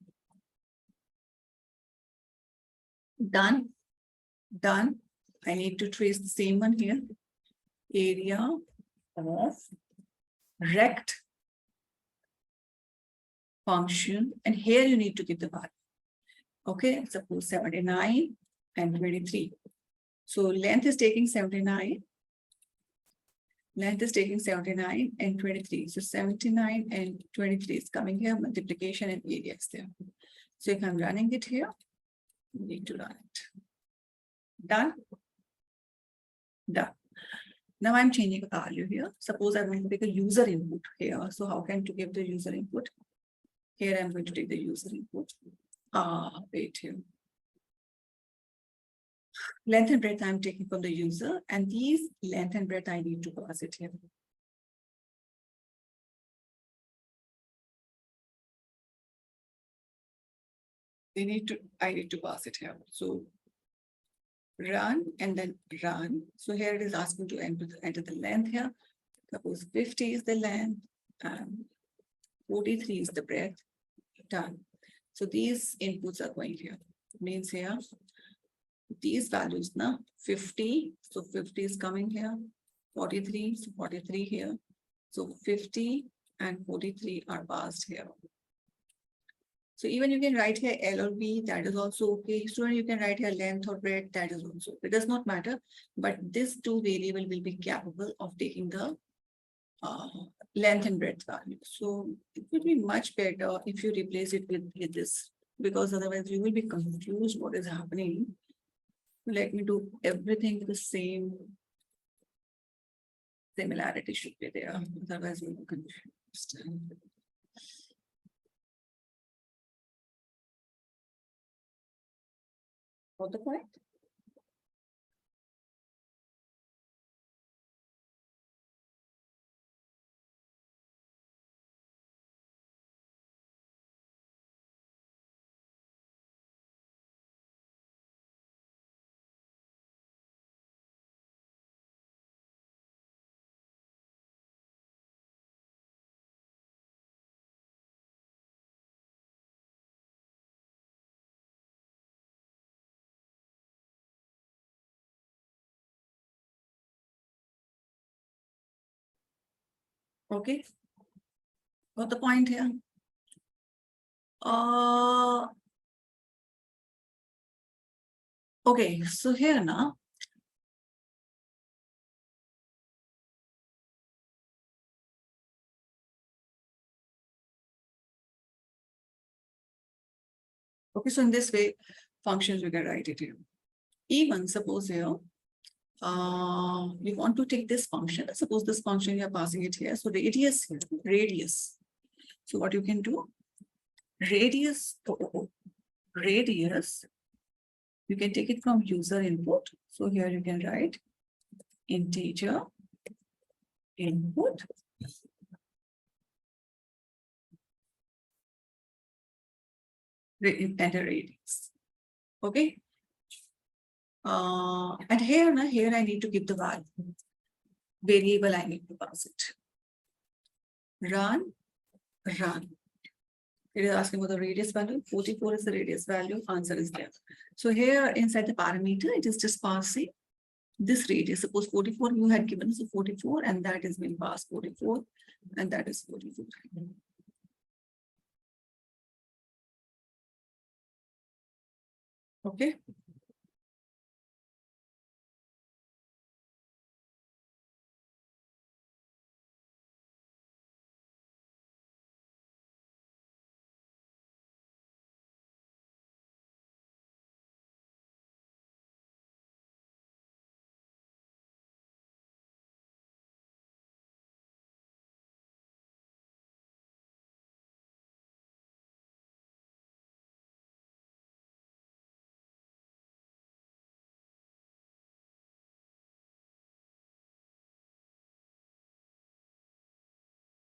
Done. Done. I need to trace the same one here. Area of rect function. And here you need to give the value. Okay, suppose 79 and 23. So length is taking 79. Length is taking 79 and 23. So 79 and 23 is coming here, multiplication and area is there. So if I'm running it here, you need to run it. Done? Done. Now I'm changing a value here. Suppose I'm going to take a user input here. So how can you give the user input? Here I'm going to take the user input. Wait here. Length and breadth I'm taking from the user, and these length and breadth I need to pass it here. I need to pass it here. So run and then run. So here it is asking to enter the length here. Suppose 50 is the length and 43 is the breadth. Done. So these inputs are going here. Means here these values now 50. So 50 is coming here. 43. So 43 here. So 50 and 43 are passed here. So even you can write here L or B, that is also okay. Student, you can write here length or breadth, that is also. It does not matter, but this two variable will be capable of taking the length and breadth value. So it would be much better if you replace it with this, because otherwise you will be confused what is happening. Let me do everything with the same similarity should be there. Otherwise we will be confused. Got the point? Okay. Got the point here? Okay, so here now. Okay, so in this way, functions we can write it here. Even suppose here, you want to take this function. Suppose this function you are passing it here. So radius here, radius. So what you can do, radius, radius, you can take it from user input. So here you can write integer input. Enter radius. Okay. And here I need to give the value. Variable I need to pass it. Run. It is asking for the radius value. 44 is the radius value. Answer is there. So here inside the parameter, it is just passing this radius. Suppose 44 you had given, so 44, and that is being passed 44, and that is 44. Okay.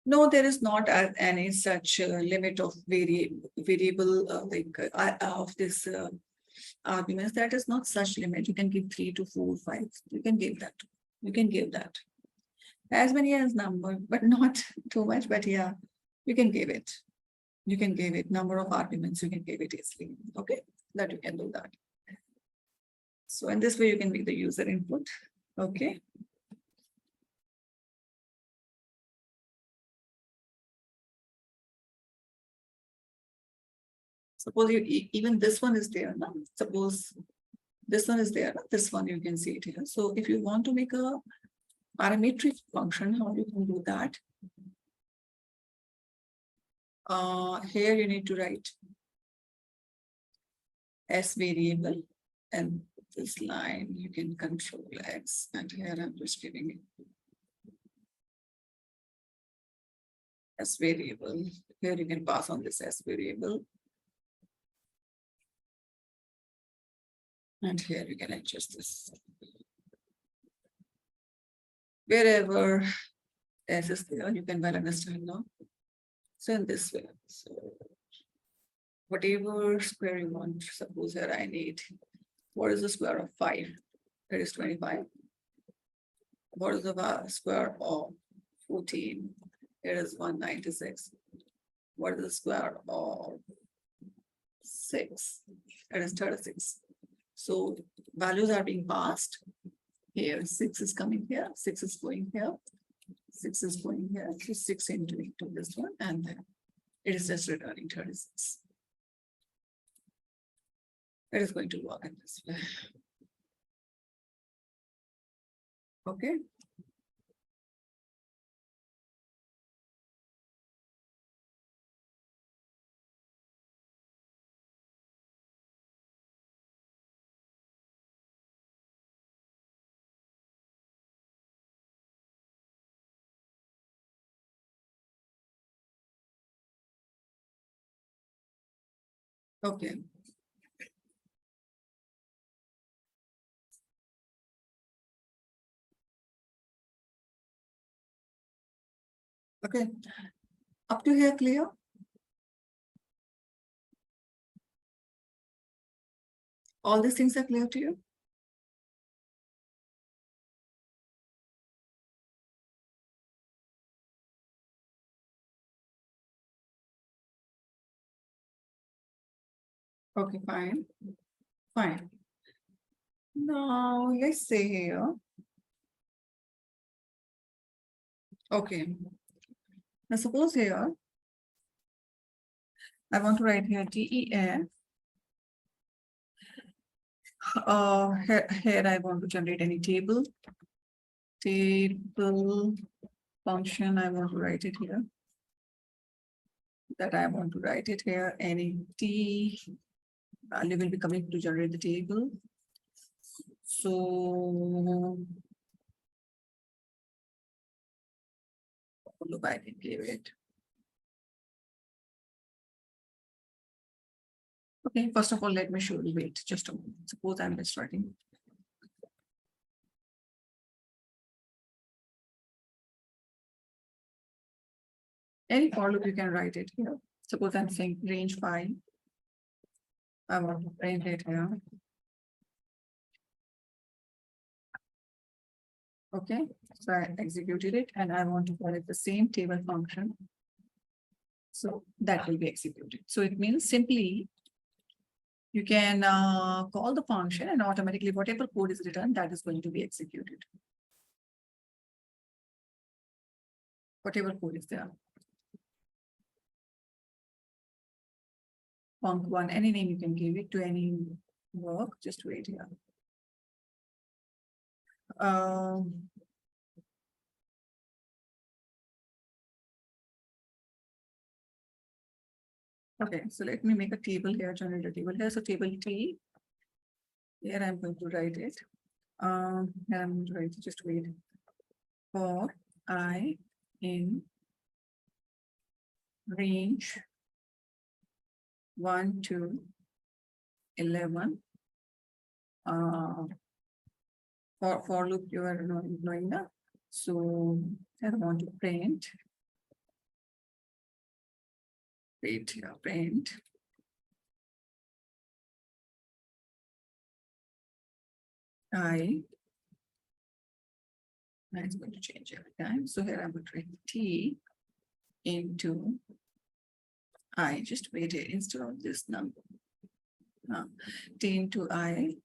No, there is not any such limit of variable of this arguments. That is not such limit. You can give 3 to 4, 5. You can give that. You can give that. As many as number, but not too much. But yeah, you can give it. You can give it number of arguments. You can give it easily. Okay, that you can do that. So in this way, you can make the user input. Okay. Suppose even this one is there. No? Suppose this one is there. No? This one you can see it here. So if you want to make a parametric function, how you can do that? Here you need to write S variable, and this line you can control X, and here I'm just giving it S variable. Here you can pass on this S variable. And here you can adjust this. Wherever S is there, you can well understand now. So in this way, so whatever square you want, suppose here I need, what is the square of 5? That is 25. What is the square of 14? It is 196. What is the square of 6? It is 36. So values are being passed. Here, 6 is coming here, 6 is going here, 6 is going here, 6 into this one, and then it is just returning 36. It is going to work in this way. Okay. Okay. Okay. Up to here, clear? All these things are clear to you? Okay, fine. Fine. Now let's say here. Okay. Now suppose here I want to write here DEF. Here I want to generate any table function. I want to write it here. That I want to write it here. Any T value will be coming to generate the table. So look, I can give it. Okay, first of all, let me show you. Wait, just a moment. Suppose I'm just writing. Any for loop you can write it here. Suppose I'm saying range 5. I want to print it here. Okay, so I executed it and I want to call it the same table function. So that will be executed. So it means simply you can call the function and automatically whatever code is returned, that is going to be executed. Whatever code is there. Func1, any name you can give it to any work, just wait here. Okay, so let me make a table here, generate a table here. So table T. Here I'm going to write it. Here I'm going to write it, just wait. For I in range 1 to 11. For loop you are knowing that. So I want to print Wait here, print. I'm going to change every time. So here I'm going to write T into I. Just wait here instead of this number. T into I.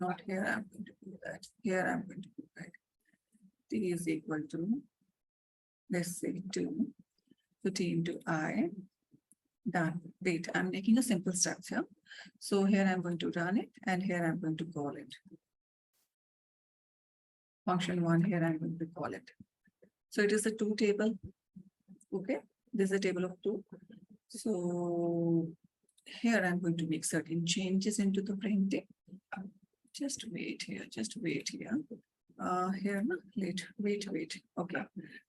Not here, I'm going to do that. Here I'm going to do that. T is equal to, let's say 2. So T into I. Done. Wait, I'm making a simple structure. So here I'm going to run it, and here I'm going to call it. Function 1, here I'm going to call it. So it is a 2 table. Okay, this is a table of 2. So here I'm going to make certain changes into the printing. Just wait here, just wait here. Here, wait. Okay,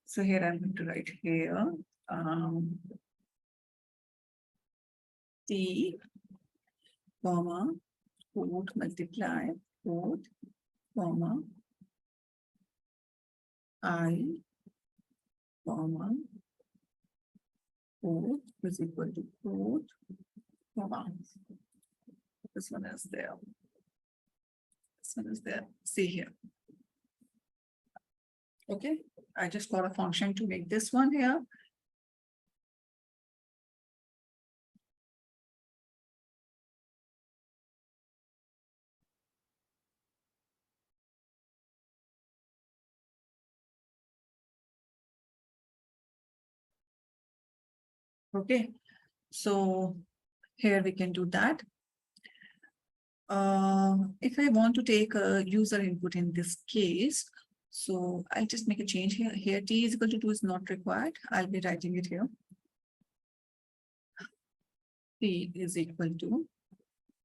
so here I'm going to write here. T, comma, quote, multiply, quote, comma, I, comma, quote is equal to quote, comma. This one is there. This one is there. See here. Okay, I just got a function to make this one here. Okay, so here we can do that. If I want to take a user input in this case, so I'll just make a change here. Here T is equal to 2 is not required. I'll be writing it here. T is equal to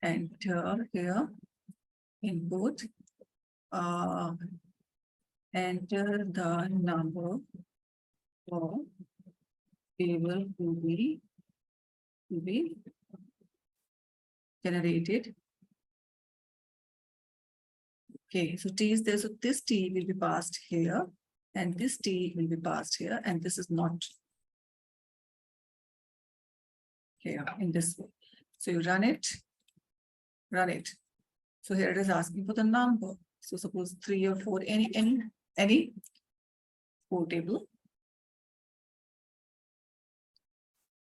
enter here input, enter the number for table to be generated. Okay, so T is there. So this T will be passed here, and this T will be passed here, and this is not here in this way. So you run it. So here it is asking for the number. So suppose 3 or 4, any 4 table.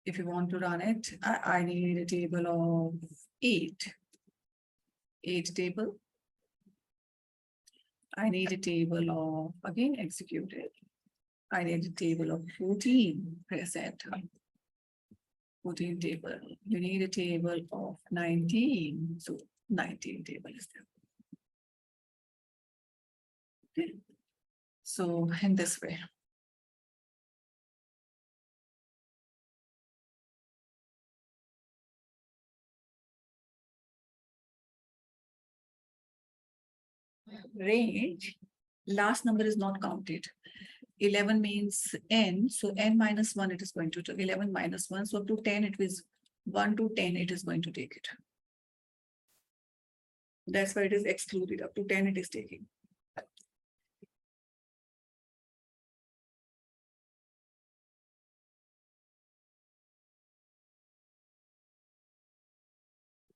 If you want to run it, I need a table of 8 table. I need a table of, again, executed. I need a table of 14, press enter. 14 table. You need a table of 19. So 19 table is there. Okay. So in this way. Range, last number is not counted. 11 means n, so n minus 1 it is going to 11 minus 1, so up to 10 it is 1 to 10 it is going to take it. That's why it is excluded. Up to 10 it is taking.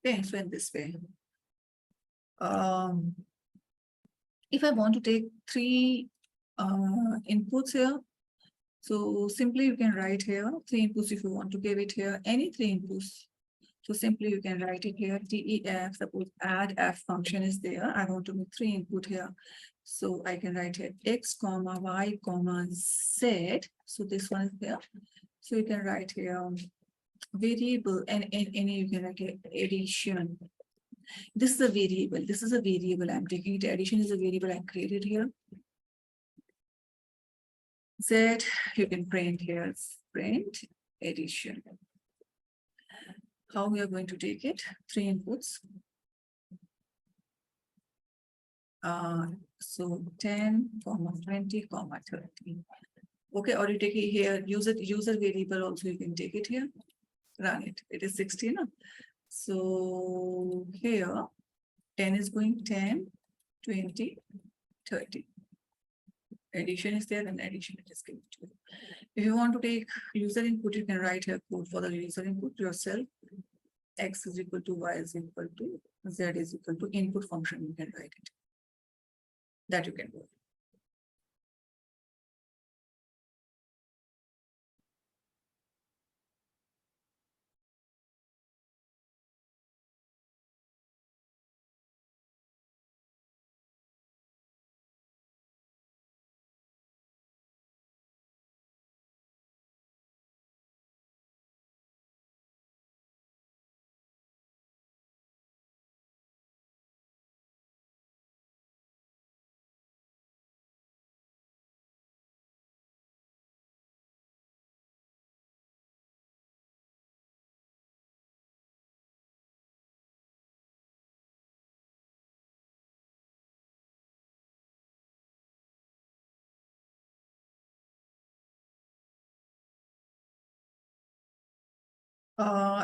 Okay, so in this way. If I want to take 3 inputs here, so simply you can write here 3 inputs. If you want to give it here any 3 inputs, so simply you can write it here def. Suppose add f function is there. I want to make 3 input here, so I can write here x comma y comma z. So this one is there. So you can write here variable, and any you can write here addition. This is a variable. This is a variable. I'm taking it. Addition is a variable I created here. Z, you can print here, print addition. How we are going to take it? 3 inputs. So 10, 20, 30. Okay, or you take it here, user variable also you can take it here. Run it. It is 16. So here 10 is going 10, 20, 30. addition is there, and addition it is given to you. If you want to take user input, you can write here code for the user input yourself. X is equal to Y is equal to Z is equal to input function. You can write it. That you can do.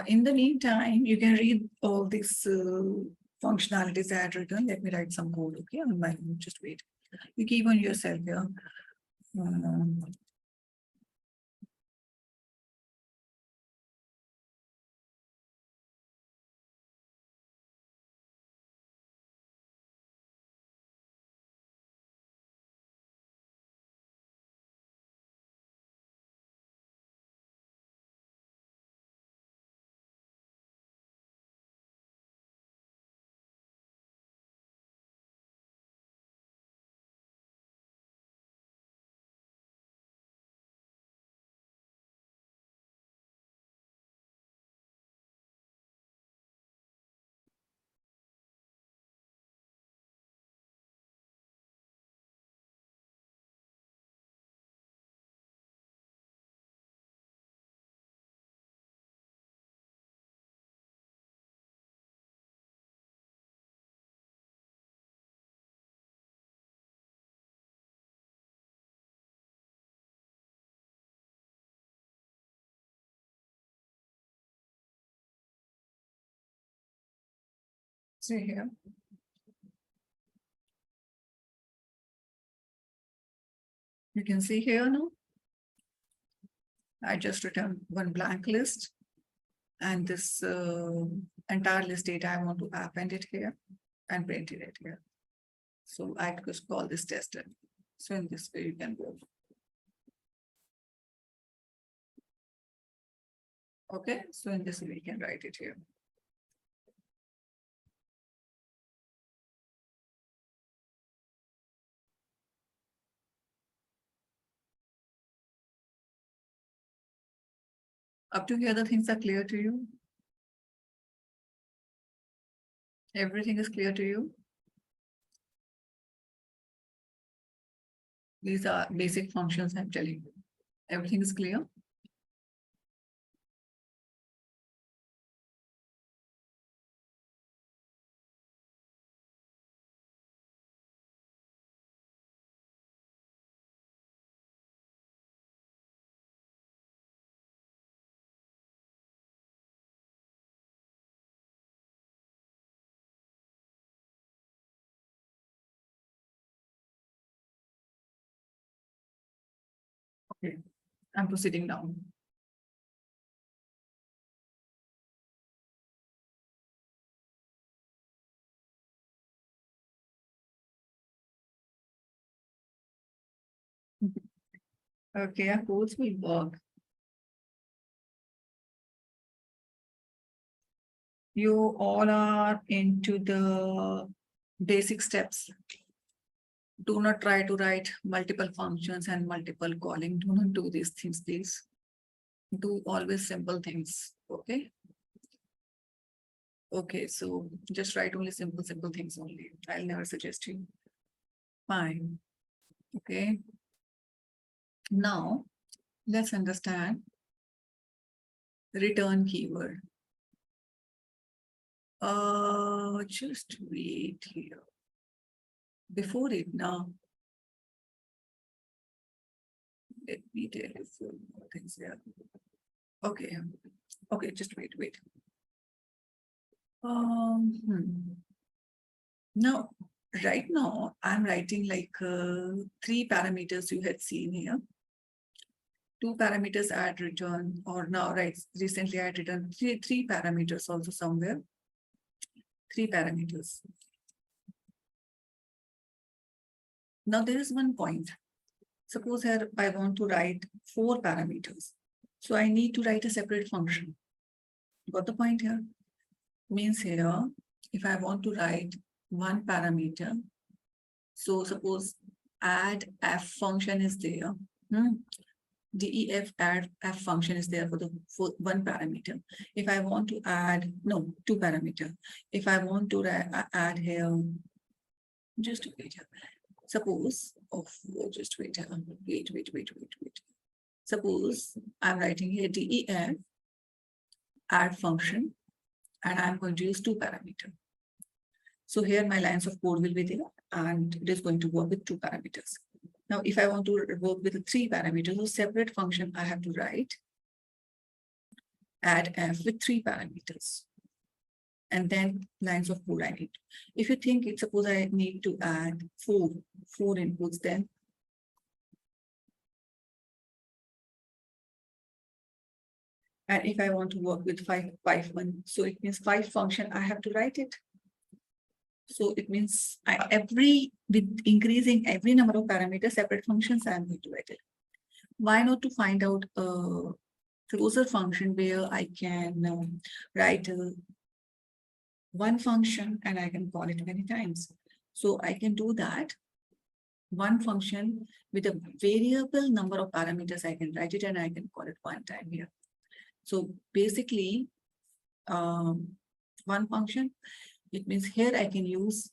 In the meantime, you can read all these functionalities I had written. Let me write some code, okay, on my own. Just wait. You keep on yourself here. See here. You can see here now. I just returned one blank list, and this entire list data I want to append it here and print it here. So I just call this tester. So in this way you can go. Okay, so in this way we can write it here. Up to here, the things are clear to you. Everything is clear to you. These are basic functions I'm telling you. Everything is clear. Okay, I'm proceeding now. Okay, our codes will work. You all are into the basic steps. Do not try to write multiple functions and multiple calling. Do not do these things, please. Do always simple things, okay? Okay, so just write only simple things only. I'll never suggest you. Fine, okay? Now, let's understand the return keyword. Just wait here. Before it now, let me tell you few more things here. Okay, okay, just wait. Now, right now I'm writing like 3 parameters you had seen here. 2 parameters I had written, or now, right, recently I had written three parameters also somewhere. 3 parameters. Now there is one point. Suppose here I want to write 4 parameters. So I need to write a separate function. Got the point here? Means here, if I want to write 1 parameter, so suppose add f function is there. Def add f function is there for 1 parameter. If I want to add, no, 2 parameter. If I want to add here, just wait here. Suppose, just wait here. Wait. Suppose I'm writing here def add function, and I'm going to use 2 parameter. So here my lines of code will be there, and it is going to work with 2 parameters. Now, if I want to work with 3 parameters, so separate function I have to write add f with 3 parameters. And then lines of code I need. If you think it's, suppose I need to add four inputs, then and if I want to work with five one, so it means 5 function I have to write it. So it means with increasing every number of parameters, separate functions I am going to write it. Why not to find out a closer function where I can write one function and I can call it many times. So I can do that. One function with a variable number of parameters, I can write it and I can call it one time here. So basically, one function, it means here I can use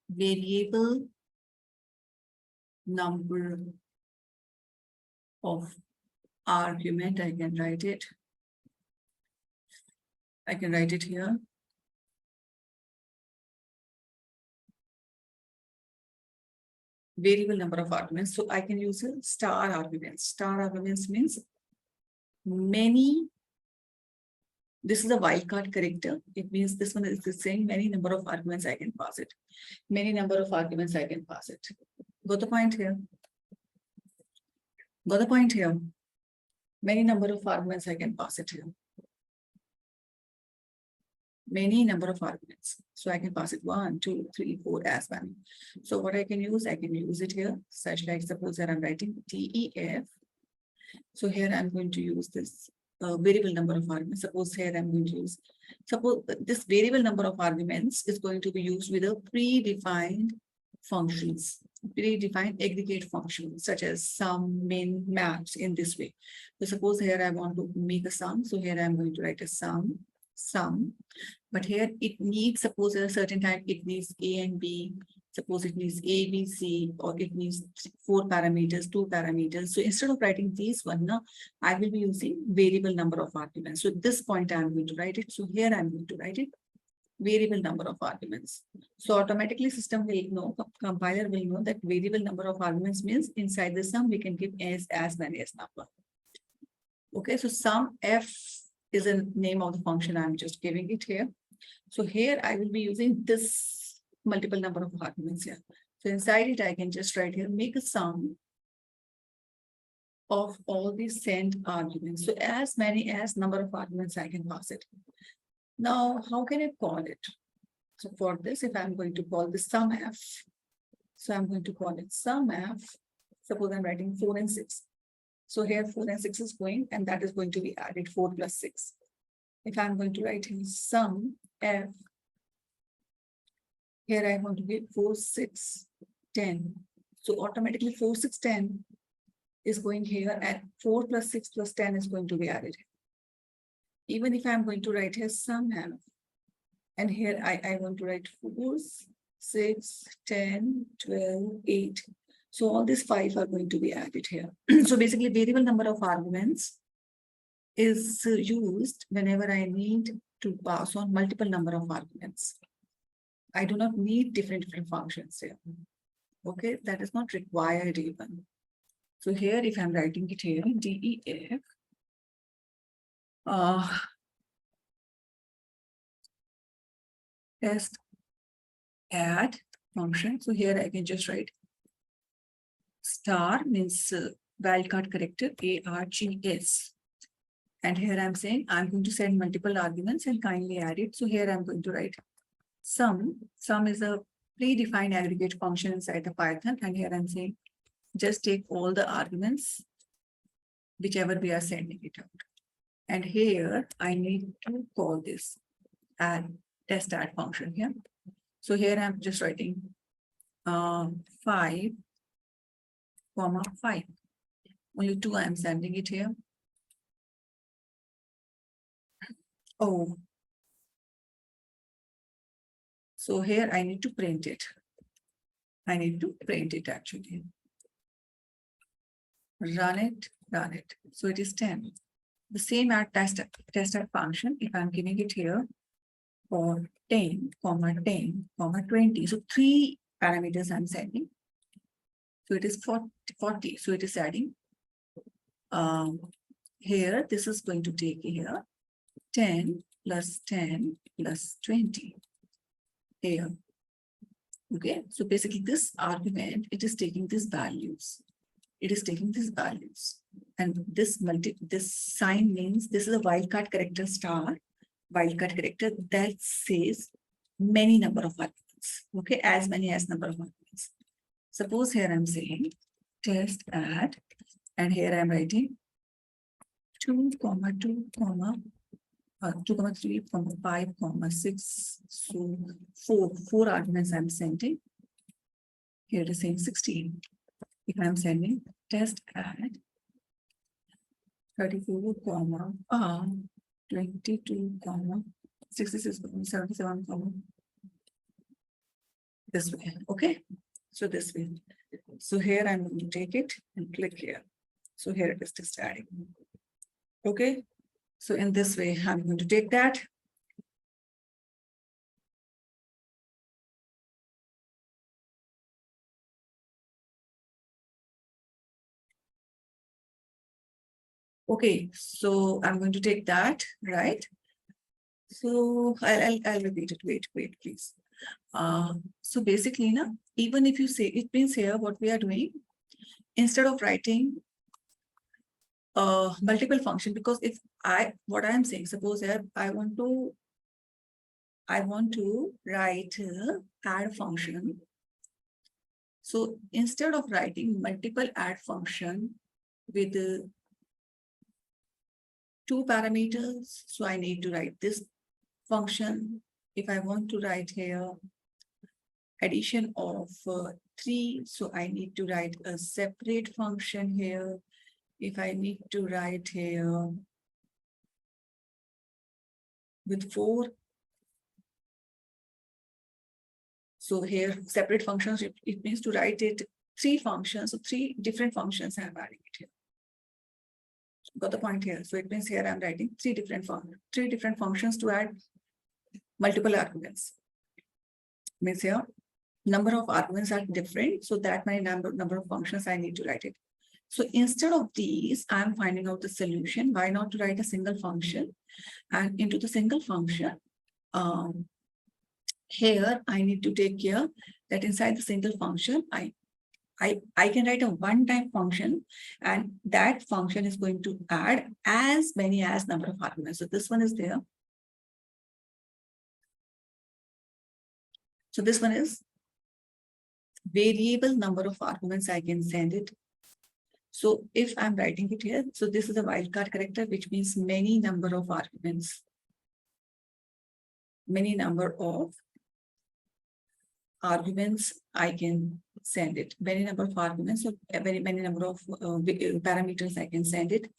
variable number of argument. I can write it. I can write it here. Variable number of arguments. So I can use a star arguments. Star arguments means many. This is a wildcard character. It means this one is the same many number of arguments I can pass it. Many number of arguments I can pass it. Got the point here? Got the point here? Many number of arguments I can pass it here. Many number of arguments. So I can pass it 1, 2, 3, 4 as many. So what I can use it here, such like suppose that I'm writing def. So here I'm going to use this variable number of arguments. Suppose here I'm going to use, suppose this variable number of arguments is going to be used with a predefined functions, predefined aggregate functions such as sum, min, max in this way. So suppose here I want to make a sum. So here I'm going to write a sum, but here it needs, suppose at a certain time it needs A and B. Suppose it needs A, B, C, or it needs 4 parameters, 2 parameters. So instead of writing these one, now I will be using variable number of arguments. So at this point, I'm going to write it. So here I'm going to write it variable number of arguments. So automatically system will know, compiler will know that variable number of arguments means inside the sum we can give as many as number. Okay, so sum f is the name of the function. I'm just giving it here. So here I will be using this multiple number of arguments here. So inside it, I can just write here, make a sum of all these sent arguments. So as many as number of arguments I can pass it. Now, how can I call it? So for this, if I'm going to call this sum f, so I'm going to call it sum f. Suppose I'm writing 4 and 6. So here 4 and 6 is going, and that is going to be added 4 plus 6. If I'm going to write in sum f, here I want to get 4, 6, 10. So automatically 4, 6, 10 is going here, and 4 plus 6 plus 10 is going to be added. Even if I'm going to write here sum f, and here I want to write 4, 6, 10, 12, 8. So all these 5 are going to be added here. So basically variable number of arguments is used whenever I need to pass on multiple number of arguments. I do not need different functions here. Okay, that is not required even. So here, if I'm writing it here, def, test add function. So here I can just write star means wildcard character ARGS. And here I'm saying I'm going to send multiple arguments and kindly add it. So here I'm going to write sum. Sum is a predefined aggregate function inside the Python. And here I'm saying just take all the arguments, whichever we are sending it out. And here I need to call this add test add function here. So here I'm just writing 5, 5. Only 2 I'm sending it here. Oh. So here I need to print it. I need to print it actually. Run it. So it is 10. The same add test add function, if I'm giving it here for 10, 20. So 3 parameters I'm sending. So it is 40. So it is adding. Here, this is going to take here 10 plus 10 plus 20 here. Okay, so basically this argument, it is taking these values. It is taking these values. And this sign means this is a wildcard character star, wildcard character that says many number of arguments. Okay, as many as number of arguments. Suppose here I'm saying test add, and here I'm writing 2, 2, 3, 5, 6. So 4 arguments I'm sending. Here it is saying 16. If I'm sending test add 34, 22, 66, 77, this way. Okay, so this way. So here I'm going to take it and click here. So here it is just adding. Okay, so in this way I'm going to take that. Okay, so I'm going to take that, right? So I'll repeat it. Wait, please. So basically, now, even if you say it means here what we are doing, instead of writing multiple function, because if what I'm saying, suppose here I want to write add function. So instead of writing multiple add function with 2 parameters, so I need to write this function. If I want to write here addition of 3, so I need to write a separate function here. If I need to write here with 4, so here separate functions, it means to write it 3 functions, so 3 different functions I'm adding it here. Got the point here. So it means here I'm writing 3 different functions to add multiple arguments. Means here number of arguments are different, so that my number of functions I need to write it. So instead of these, I'm finding out the solution. Why not to write a single function? And into the single function, here I need to take care that inside the single function, I can write a one-time function, and that function is going to add as many as number of arguments. So this one is there. So this one is variable number of arguments I can send it. So if I'm writing it here, so this is a wildcard character, which means many number of arguments. Many number of arguments I can send it. Many number of arguments, so many number of parameters I can send it.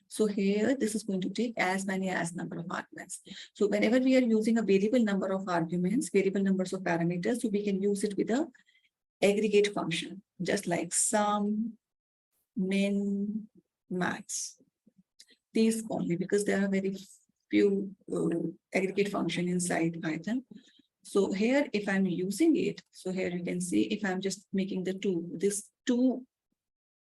So here this is going to take as many as number of arguments. So whenever we are using a variable number of arguments, variable numbers of parameters, so we can use it with a aggregate function, just like sum, min, max. These only, because there are very few aggregate function inside Python. So here, if I'm using it, so here you can see if I'm just making the 2, this 2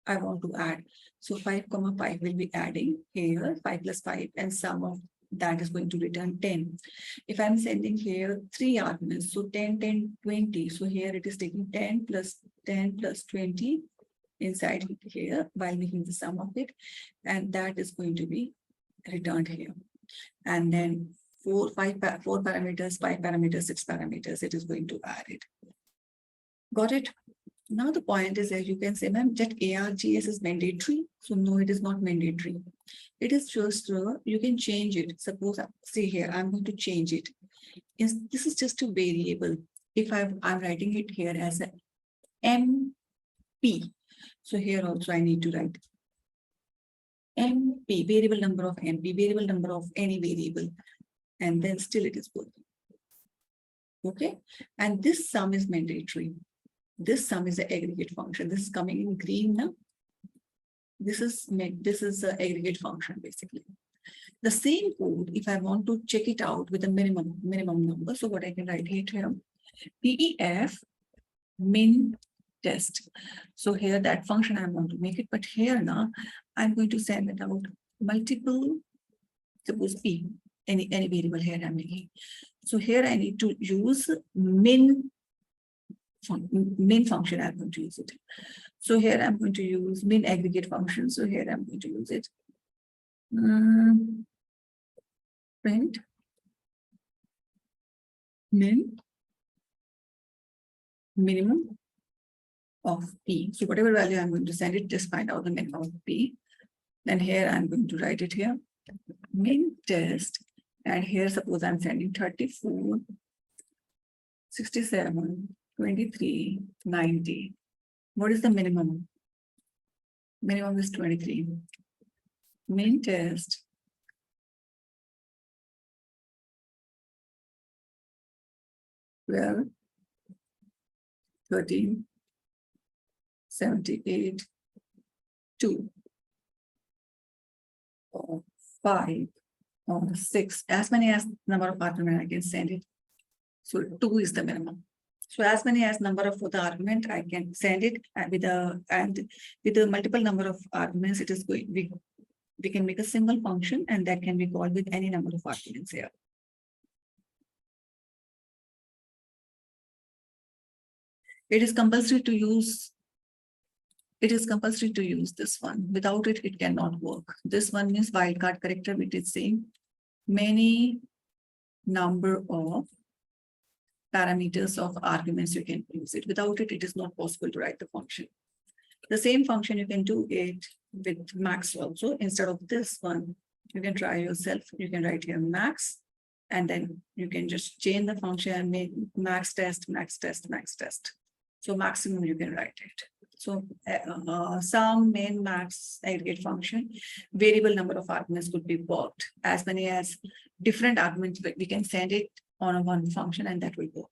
I want to add. So 5, 5 will be adding here 5 plus 5 and sum of that is going to return 10. If I'm sending here 3 arguments, so 10, 10, 20. So here it is taking 10 plus 10 plus 20 inside here while making the sum of it. And that is going to be returned here. And then 4 parameters, 5 parameters, 6 parameters, it is going to add it. Got it? Now the point is that you can say, ma'am, that ARGS is mandatory. So no, it is not mandatory. It is just, you can change it. Suppose, see here, I'm going to change it. This is just a variable. If I'm writing it here as a MP. So here also I need to write MP, variable number of MP, variable number of any variable. And then still it is working. Okay. And this sum is mandatory. This sum is the aggregate function. This is coming in green now. This is the aggregate function basically. The same code, if I want to check it out with a minimum number, so what I can write here, PEF min test. So here that function I want to make it, but here now I'm going to send it out multiple, suppose P, any variable here I'm making. So here I need to use min function. I'm going to use it. So here I'm going to use min aggregate function. So here I'm going to use it. Print min minimum of P. So whatever value I'm going to send it, just find out the minimum of P. Then here I'm going to write it here. Min test. And here suppose I'm sending 34, 67, 23, 90. What is the minimum? Minimum is 23. Min test. Well, 13, 78, 2, or 5, or 6. As many as number of argument I can send it. So 2 is the minimum. So as many as number of the argument I can send it with a multiple number of arguments, it is going we can make a single function and that can be called with any number of arguments here. It is compulsory to use this one. Without it, it cannot work. This one is wildcard character, which is saying many number of parameters of arguments you can use it. Without it, it is not possible to write the function. The same function you can do it with max also. Instead of this one, you can try yourself. You can write here max, and then you can just change the function and make max test, max test, max test. So maximum you can write it. So sum, min, max, aggregate function, variable number of arguments could be worked. As many as different arguments, but we can send it on a one function and that will work.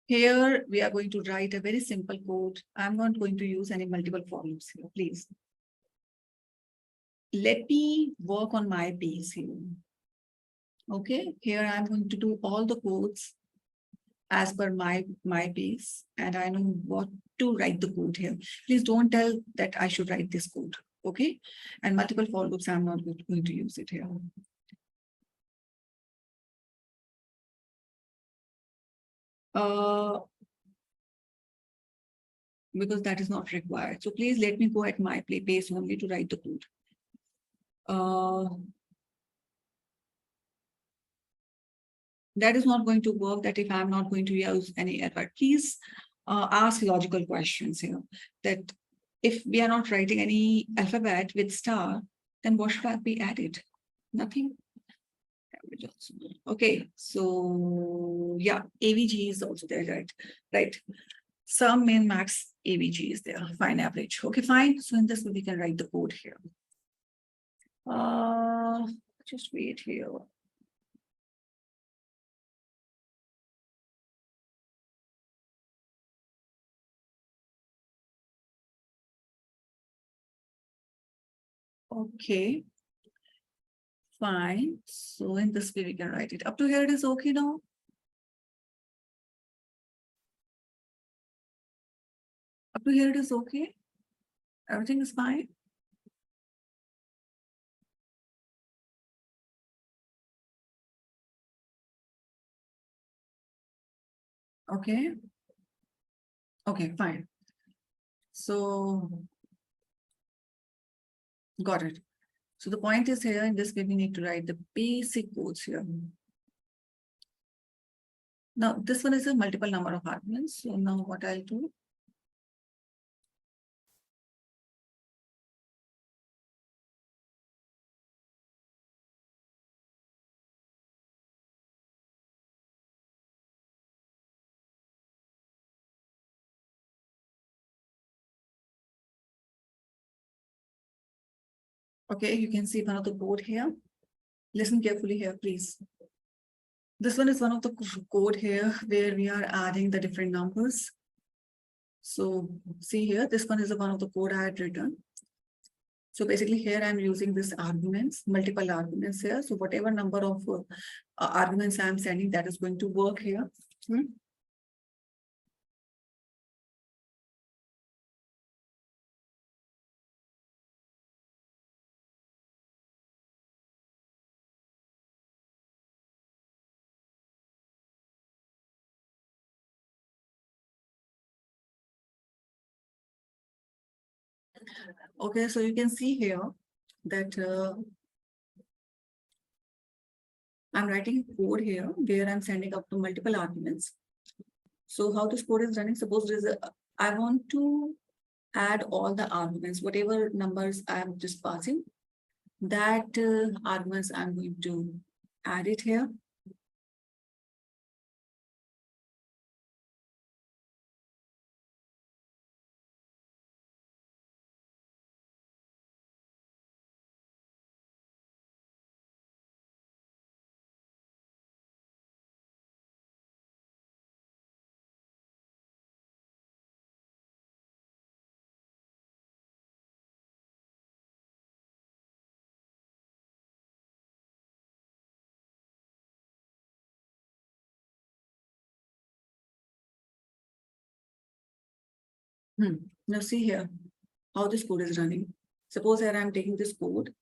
Here we are going to write a very simple code. I'm not going to use any multiple for loops here, please. Let me work on my piece here. Okay, here I'm going to do all the codes as per my piece, and I know what to write the code here. Please don't tell that I should write this code. Okay, and multiple for loops, I'm not going to use it here. Because that is not required. So please let me go at my pace only to write the code. That is not going to work, that if I'm not going to use any error. Please ask logical questions here. That if we are not writing any alphabet with star, then what should be added? Nothing. Okay, so yeah, AVG is also there, right? Right. Sum, min, max, AVG is there. Fine, average. Okay, fine. So in this way, we can write the code here. Just wait here. Okay. Fine. So in this way, we can write it. Up to here, it is okay now. Up to here it is okay. Everything is fine. Okay. Okay, fine. So got it. So the point is here in this way, we need to write the basic codes here. Now this one is a multiple number of arguments. So now what I'll do, okay, you can see one of the code here. Listen carefully here, please. This one is one of the code here where we are adding the different numbers. So see here, this one is one of the code I had written. So basically here I'm using this arguments, multiple arguments here. So whatever number of arguments I'm sending, that is going to work here. Okay, so you can see here that I'm writing code here where I'm sending up to multiple arguments. So how this code is running, suppose there is I want to add all the arguments, whatever numbers I'm just passing, that arguments I'm going to add it here. Now see here how this code is running. Suppose here I'm taking this code.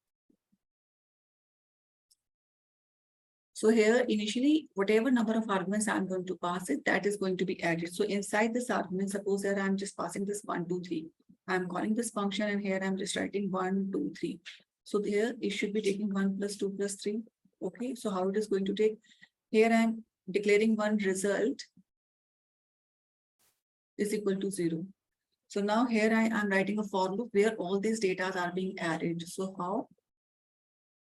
So here initially, whatever number of arguments I'm going to pass it, that is going to be added. So inside this argument, suppose here I'm just passing this 1, 2, 3. I'm calling this function and here I'm just writing 1, 2, 3. So here it should be taking 1 plus 2 plus 3. Okay, so how it is going to take? Here I'm declaring one result is equal to 0. So now here I am writing a for loop where all these data are being added. So how?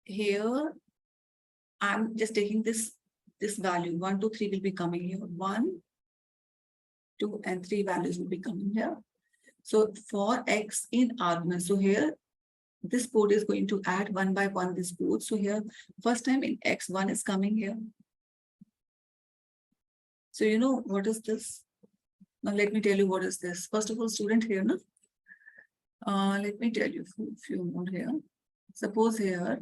Here I'm just taking this value 1, 2, 3 will be coming here. 1, 2, and 3 values will be coming here. So for x in argument, so here this code is going to add one by one this code. So here first time in x1 is coming here. So you know what is this? Now let me tell you what is this. First of all, student here, no? Let me tell you a few more here. Suppose here,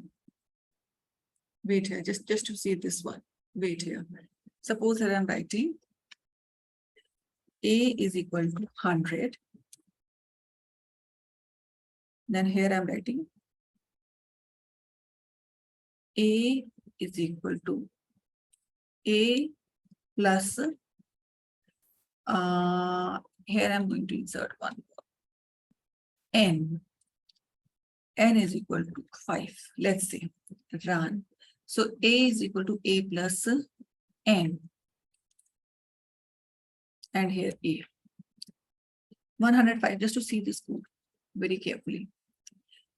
wait here, just to see this one. Wait here. Suppose here I'm writing A is equal to 100. Then here I'm writing A is equal to A plus here I'm going to insert one n. N is equal to 5. Let's say run. So A is equal to A plus n. And here A. 105, just to see this code very carefully.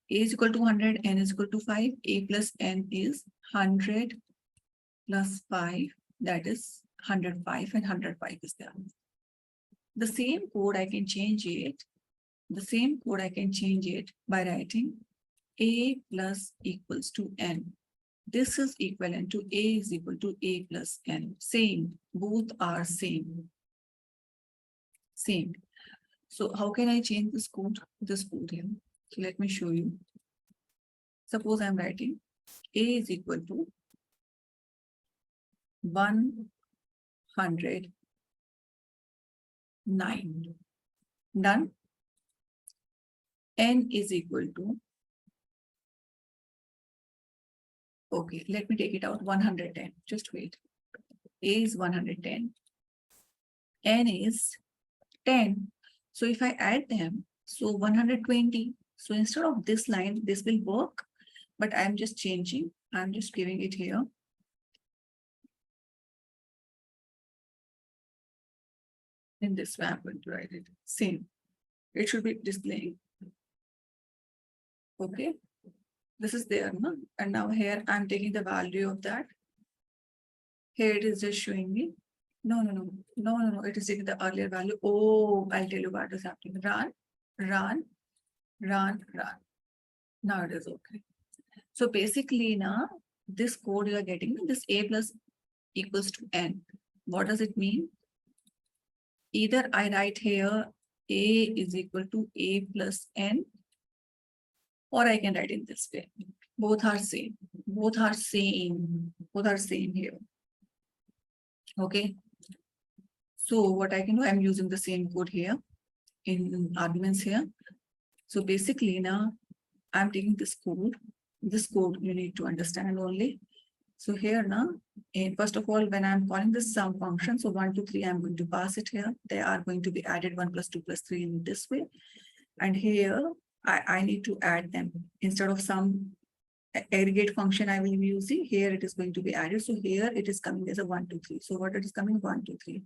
A is equal to 100, n is equal to 5. A plus n is 100 plus 5. That is 105 and 105 is there. The same code I can change it. The same code I can change it by writing A plus equals to n. This is equivalent to A is equal to A plus n. Same, both are same. Same. So how can I change this code? This code here. So let me show you. Suppose I'm writing A is equal to 109. Done. n is equal to, okay, let me take it out, 110. Just wait. A is 110. N is 10. So if I add them, so 120. So instead of this line, this will work, but I'm just changing. I'm just giving it here. In this way, I'm going to write it. Same. It should be displaying. Okay. This is there, no? And now here I'm taking the value of that. Here it is just showing me. No. It is taking the earlier value. Oh, I'll tell you what is happening. Run. Now it is okay. So basically now this code you are getting, this a plus equals to n. What does it mean? Either I write here a is equal to a plus n, or I can write in this way. Both are same. Both are same here. Okay. So what I can do, I'm using the same code here in arguments here. So basically now I'm taking this code. This code you need to understand only. So here now, first of all, when I'm calling this sum function, so 1, 2, 3, I'm going to pass it here. They are going to be added 1 plus 2 plus 3 in this way. And here I need to add them. Instead of some aggregate function I will be using, here it is going to be added. So here it is coming as a 1, 2, 3. So what it is coming 1, 2, 3.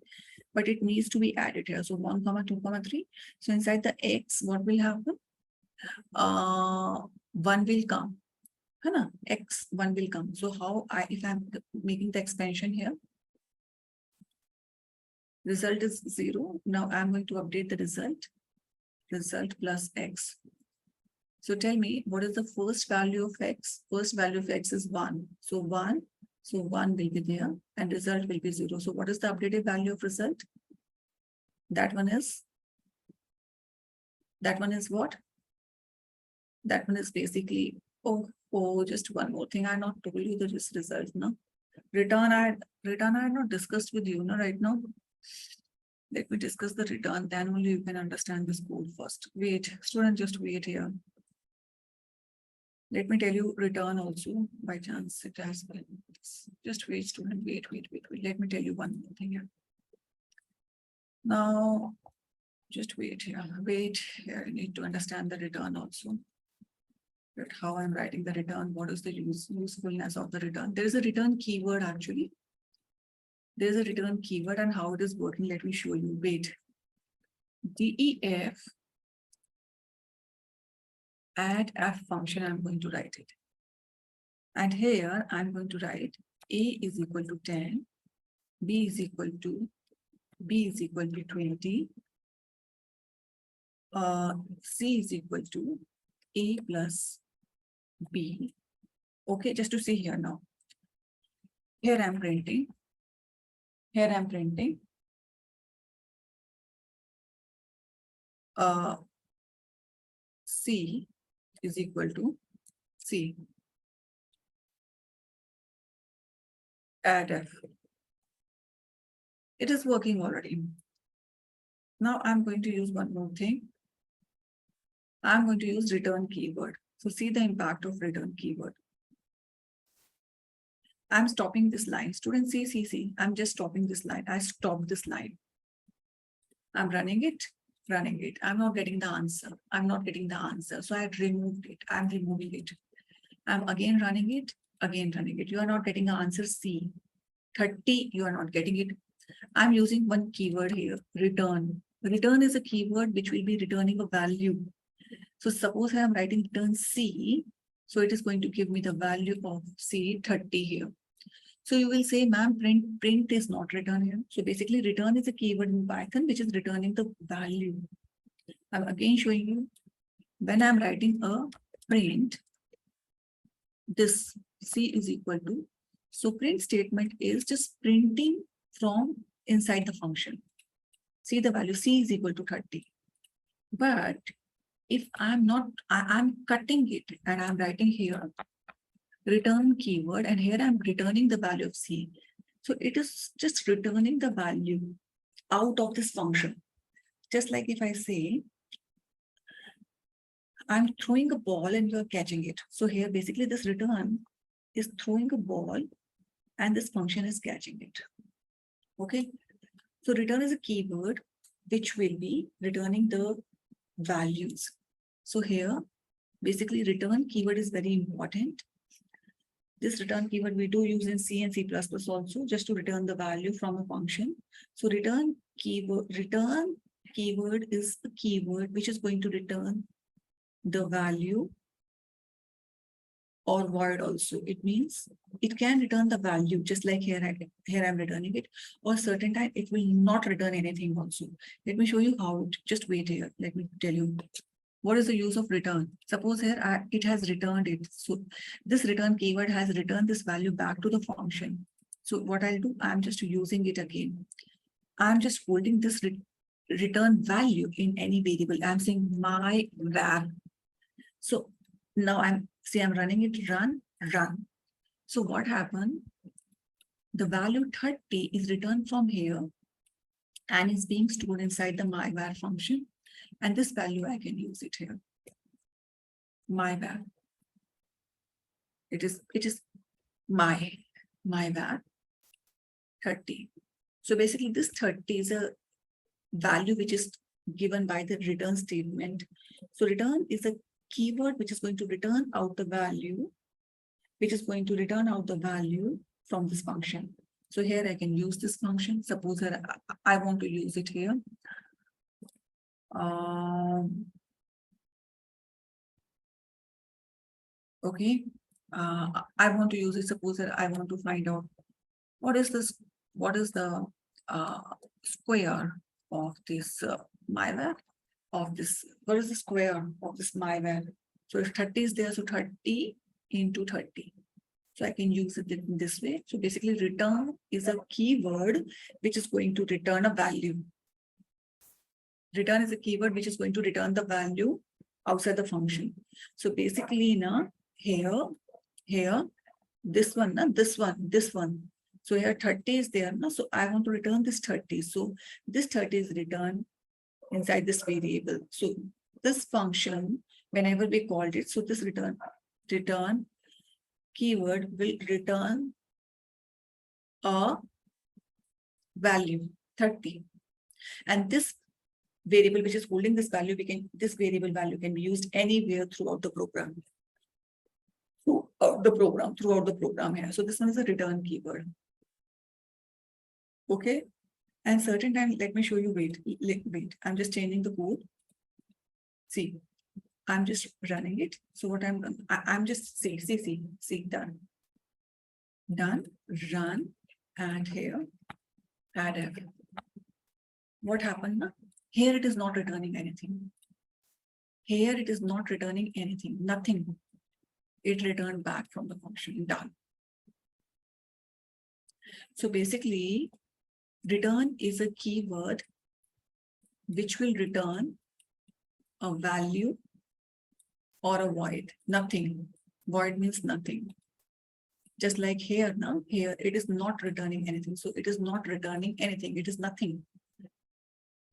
But it needs to be added here. So 1, 2, 3. So inside the x, what will happen? 1 will come. X 1 will come. So how if I'm making the expansion here, result is 0. Now I'm going to update the result plus x. So tell me, what is the first value of x? First value of x is 1. So 1 will be there and result will be 0. So what is the updated value of result? That one is what? That one is basically, just one more thing. I not told you the result, no? Return I had not discussed with you, no, right now. Let me discuss the return, then only you can understand this code first. Wait, student, just wait here. Let me tell you return also, by chance it has been. Just wait, student, wait. Let me tell you one more thing here. Now, just wait here. I need to understand the return also. How I'm writing the return, what is the usefulness of the return. There is a return keyword actually. There is a return keyword and how it is working. Let me show you. Wait. DEF add f function, I'm going to write it. And here I'm going to write a is equal to 10, b is equal to 20, c is equal to a plus b. Okay, just to see here now. Here I'm printing. C is equal to C. Add F. It is working already. Now I'm going to use one more thing. I'm going to use return keyword. So see the impact of return keyword. I'm stopping this line. Students, see. I'm just stopping this line. I stopped this line. I'm running it. I'm not getting the answer. So I had removed it. I'm removing it. I'm again running it. You are not getting the answer C. 30, you are not getting it. I'm using one keyword here, return. Return is a keyword which will be returning a value. So suppose I am writing return C. So it is going to give me the value of C 30 here. So you will say, ma'am, print is not return here. So basically return is a keyword in Python which is returning the value. I'm again showing you when I'm writing a print, this C is equal to, so print statement is just printing from inside the function. See the value C is equal to 30. But if I'm cutting it and I'm writing here return keyword and here I'm returning the value of C. So it is just returning the value out of this function. Just like if I say, I'm throwing a ball and you're catching it. So here, basically this return is throwing a ball and this function is catching it. Okay. So return is a keyword which will be returning the values. So here, basically return keyword is very important. This return keyword we do use in C and C++ also, just to return the value from a function. So return keyword is a keyword which is going to return the value or void also. It means it can return the value, just like here I'm returning it, or certain time it will not return anything also. Let me show you how. Just wait here. Let me tell you. What is the use of return? Suppose here it has returned it. So this return keyword has returned this value back to the function. So what I'll do, I'm just using it again. I'm just holding this return value in any variable. I'm saying my var. So now I'm running it, run. So what happened? The value 30 is returned from here and is being stored inside the my var function. And this value, I can use it here. My var. It is my var 30. So basically this 30 is a value which is given by the return statement. So return is a keyword which is going to return out the value, from this function. So here I can use this function. Suppose that I want to use it here. Okay. I want to use it. Suppose that I want to find out what is the square of this my of this. What is the square of this my? So if 30 is there, so 30 into 30. So I can use it in this way. So basically return is a keyword which is going to return a value. Return is a keyword which is going to return the value outside the function. So basically now here, this one. So here 30 is there. No? So I want to return this 30. So this 30 is returned inside this variable. So this function, whenever we called it, so this return keyword will return a value 30. And this variable which is holding this value, this variable value can be used anywhere throughout the program. Throughout the program here. So this one is a return keyword. Okay. And certain time, let me show you, wait, I'm just changing the code. See, I'm just running it. So what I'm just see, done, run, and here, add error. What happened now? Here it is not returning anything. Nothing. It returned back from the function, done. So basically, return is a keyword which will return a value or a void. Nothing. Void means nothing. Just like here now, here it is not returning anything. So it is not returning anything. It is nothing.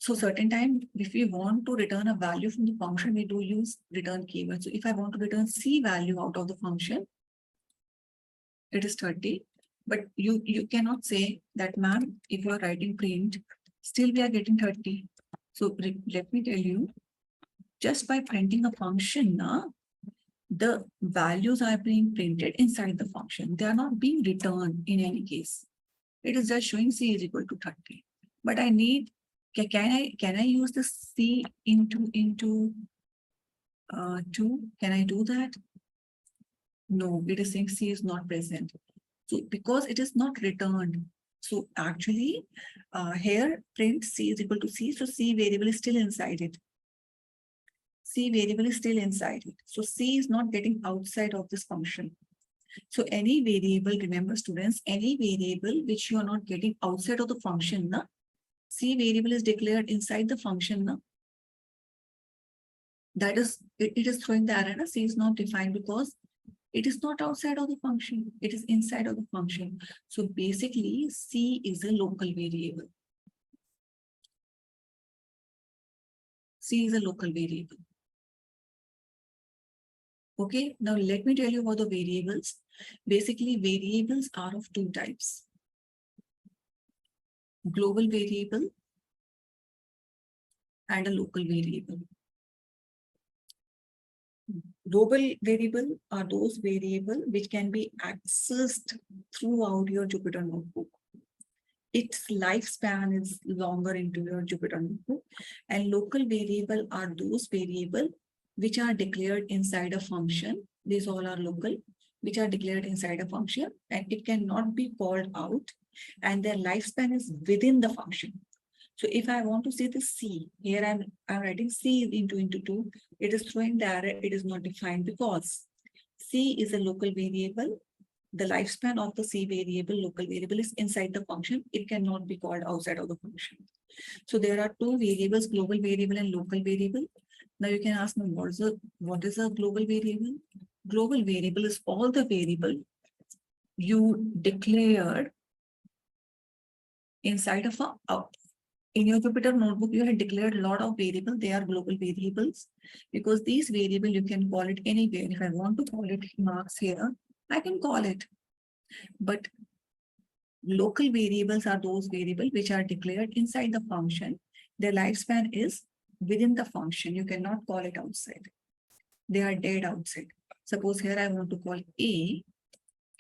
So certain time, if we want to return a value from the function, we do use return keyword. So if I want to return C value out of the function, it is 30. But you cannot say that, ma'am, if you are writing print, still we are getting 30. So let me tell you, just by printing a function, the values are being printed inside the function. They are not being returned in any case. It is just showing C is equal to 30. But I need, can I use the C into 2? Can I do that? No, it is saying C is not present. So because it is not returned, so actually here print C is equal to C. So C variable is still inside it. So C is not getting outside of this function. So any variable, remember students, any variable which you are not getting outside of the function, C variable is declared inside the function. That is, it is throwing the error. C is not defined because it is not outside of the function. It is inside of the function. So basically, C is a local variable. C is a local variable. Okay, now let me tell you about the variables. Basically, variables are of two types. Global variable and a local variable. Global variable are those variables which can be accessed throughout your Jupyter notebook. Its lifespan is longer into your Jupyter notebook. And local variable are those variables which are declared inside a function. These all are local, which are declared inside a function, and it cannot be called out, and their lifespan is within the function. So if I want to see the C, here I'm writing C into 2, it is throwing the array, it is not defined because C is a local variable. The lifespan of the C variable, local variable, is inside the function. It cannot be called outside of the function. So there are two variables, global variable and local variable. Now you can ask me, what is a global variable? Global variable is all the variable you declared inside of in your Jupyter notebook, you have declared a lot of variables. They are global variables because these variables you can call it anywhere. If I want to call it marks here, I can call it. But local variables are those variables which are declared inside the function. Their lifespan is within the function. You cannot call it outside. They are dead outside. Suppose here I want to call A,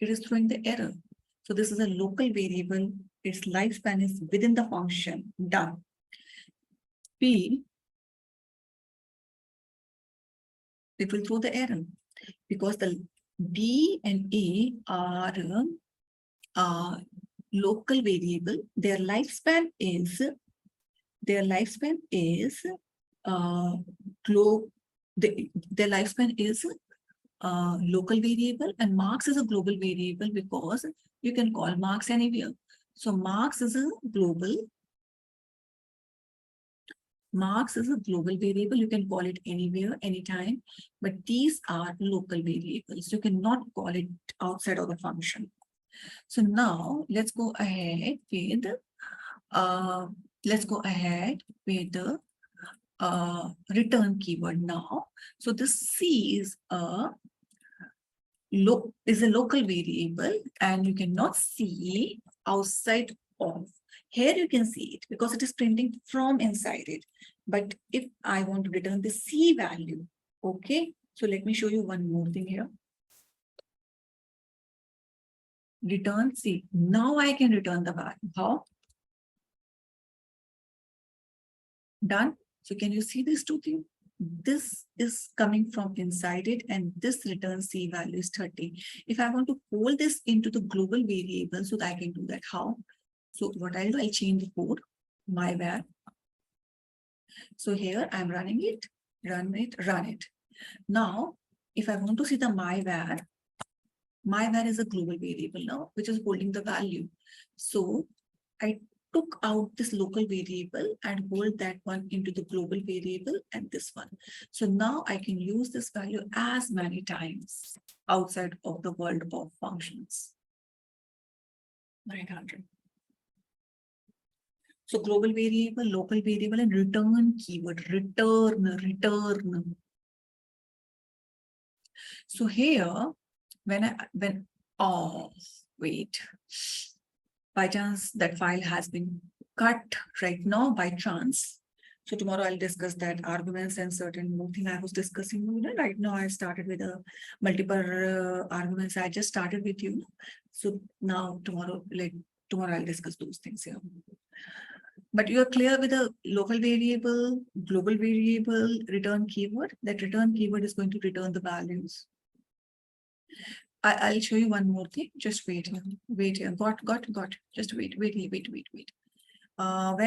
it is throwing the error. So this is a local variable. Its lifespan is within the function. Done. B, it will throw the error because the B and A are local variable. Their lifespan is their lifespan is local variable, and marks is a global variable because you can call marks anywhere. So marks is a global variable. You can call it anywhere, anytime, but these are local variables. You cannot call it outside of the function. So now let's go ahead with the return keyword now. So this C is a local variable, and you cannot see outside of. Here you can see it because it is printing from inside it. But if I want to return the C value, okay, so let me show you one more thing here. Return C. Now I can return the value. How? Done. So can you see these two things? This is coming from inside it, and this return C value is 30. If I want to hold this into the global variable, so that I can do that. How? So what I'll do, I'll change the code, myvar. So here I'm running it, run it. Now, if I want to see the myvar is a global variable now, which is holding the value. So I took out this local variable and hold that one into the global variable and this one. So now I can use this value as many times outside of the world of functions. 900. So global variable, local variable, and return keyword, return. So here, wait, by chance that file has been cut right now by chance. So tomorrow I'll discuss that arguments and certain more thing I was discussing. Right now I started with a multiple arguments. I just started with you. So now tomorrow I'll discuss those things here. But you are clear with the local variable, global variable, return keyword. That return keyword is going to return the values. I'll show you one more thing. Just wait here. Got. Just wait. When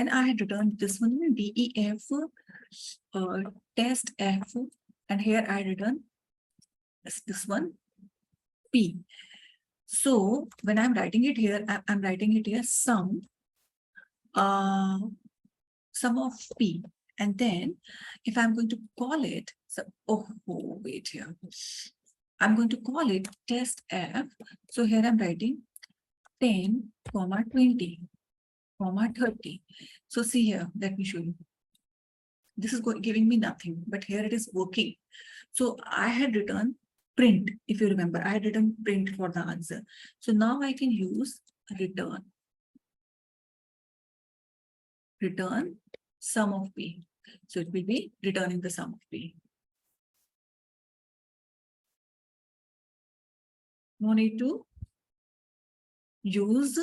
I had returned this one, DEF, test F, and here I return this one, P. So when I'm writing it here, I'm writing it here sum of P. And then if I'm going to call it, wait here. I'm going to call it test F. So here I'm writing 10, 20, 30. So see here, let me show you. This is giving me nothing, but here it is working. So I had written print. If you remember, I had written print for the answer. So now I can use return. Return sum of P. So it will be returning the sum of P. No need to use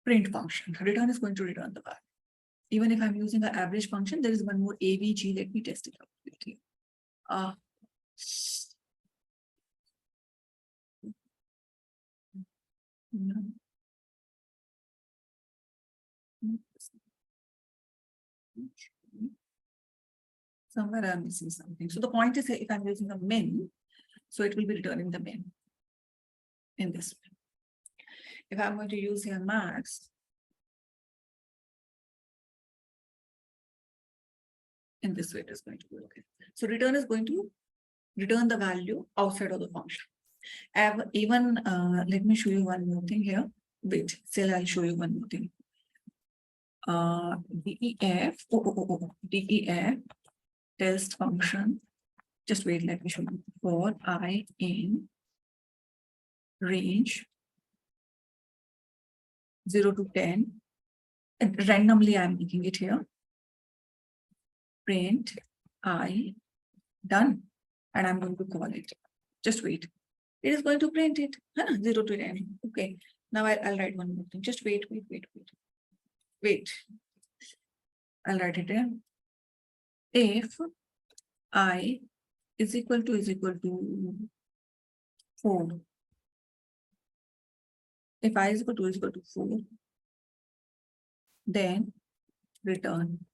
print function. Return is going to return the value. Even if I'm using an average function, there is one more AVG. Let me test it out with you. No. Somewhere I'm missing something. So the point is, if I'm using a min, so it will be returning the min in this way. If I'm going to use here max, in this way it is going to be okay. So return is going to return the value outside of the function. Even let me show you one more thing here. Wait, still I'll show you one more thing. DEF test function. Just wait, let me show you. For I in range 0 to 10, and randomly I'm making it here. Print I, done, and I'm going to call it. Just wait. It is going to print it 0 to 10. Okay. Now I'll write one more thing. Just wait. I'll write it here. If I is equal to 4. If I is equal to 4, then return.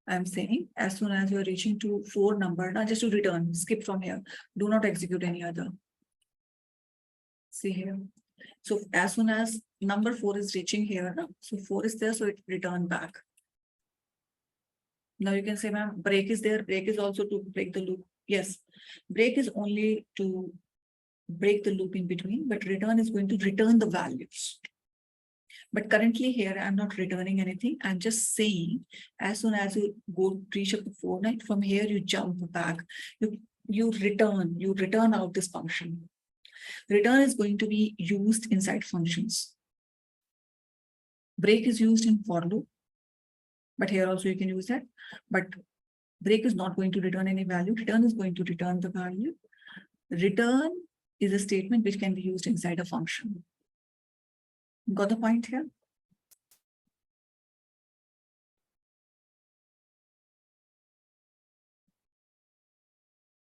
I'm saying as soon as you're reaching to 4 number, not just to return, skip from here. Do not execute any other. See here. So as soon as number 4 is reaching here, so 4 is there, so it return back. Now you can say, ma'am, break is there. Break is also to break the loop. Yes, break is only to break the loop in between, but return is going to return the values. But currently here, I'm not returning anything. I'm just saying, as soon as you go reach up to 4, right, from here, you jump back. You return out this function. Return is going to be used inside functions. Break is used in for loop, but here also you can use that. But break is not going to return any value. Return is going to return the value. Return is a statement which can be used inside a function. Got the point here?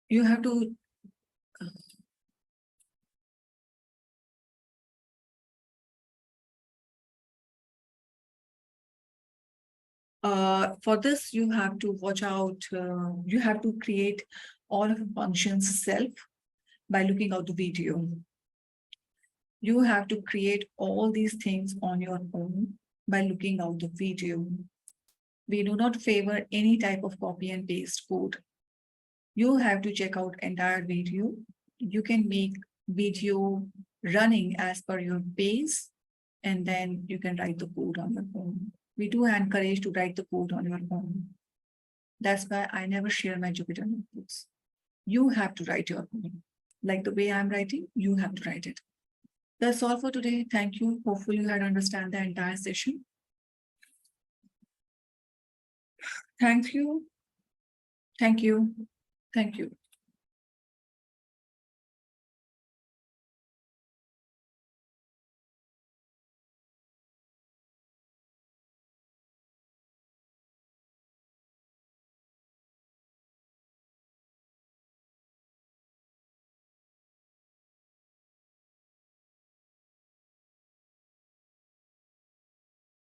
You have to for this, you have to watch out. You have to create all of the functions self by looking out the video. You have to create all these things on your own by looking out the video. We do not favor any type of copy and paste code. You have to check out entire video. You can make video running as per your pace, and then you can write the code on your own. We do encourage to write the code on your own. That's why I never share my Jupyter notebooks. You have to write your own. Like the way I'm writing, you have to write it. That's all for today. Thank you. Hopefully you had understand the entire session. Thank you. Thank you. Thank you.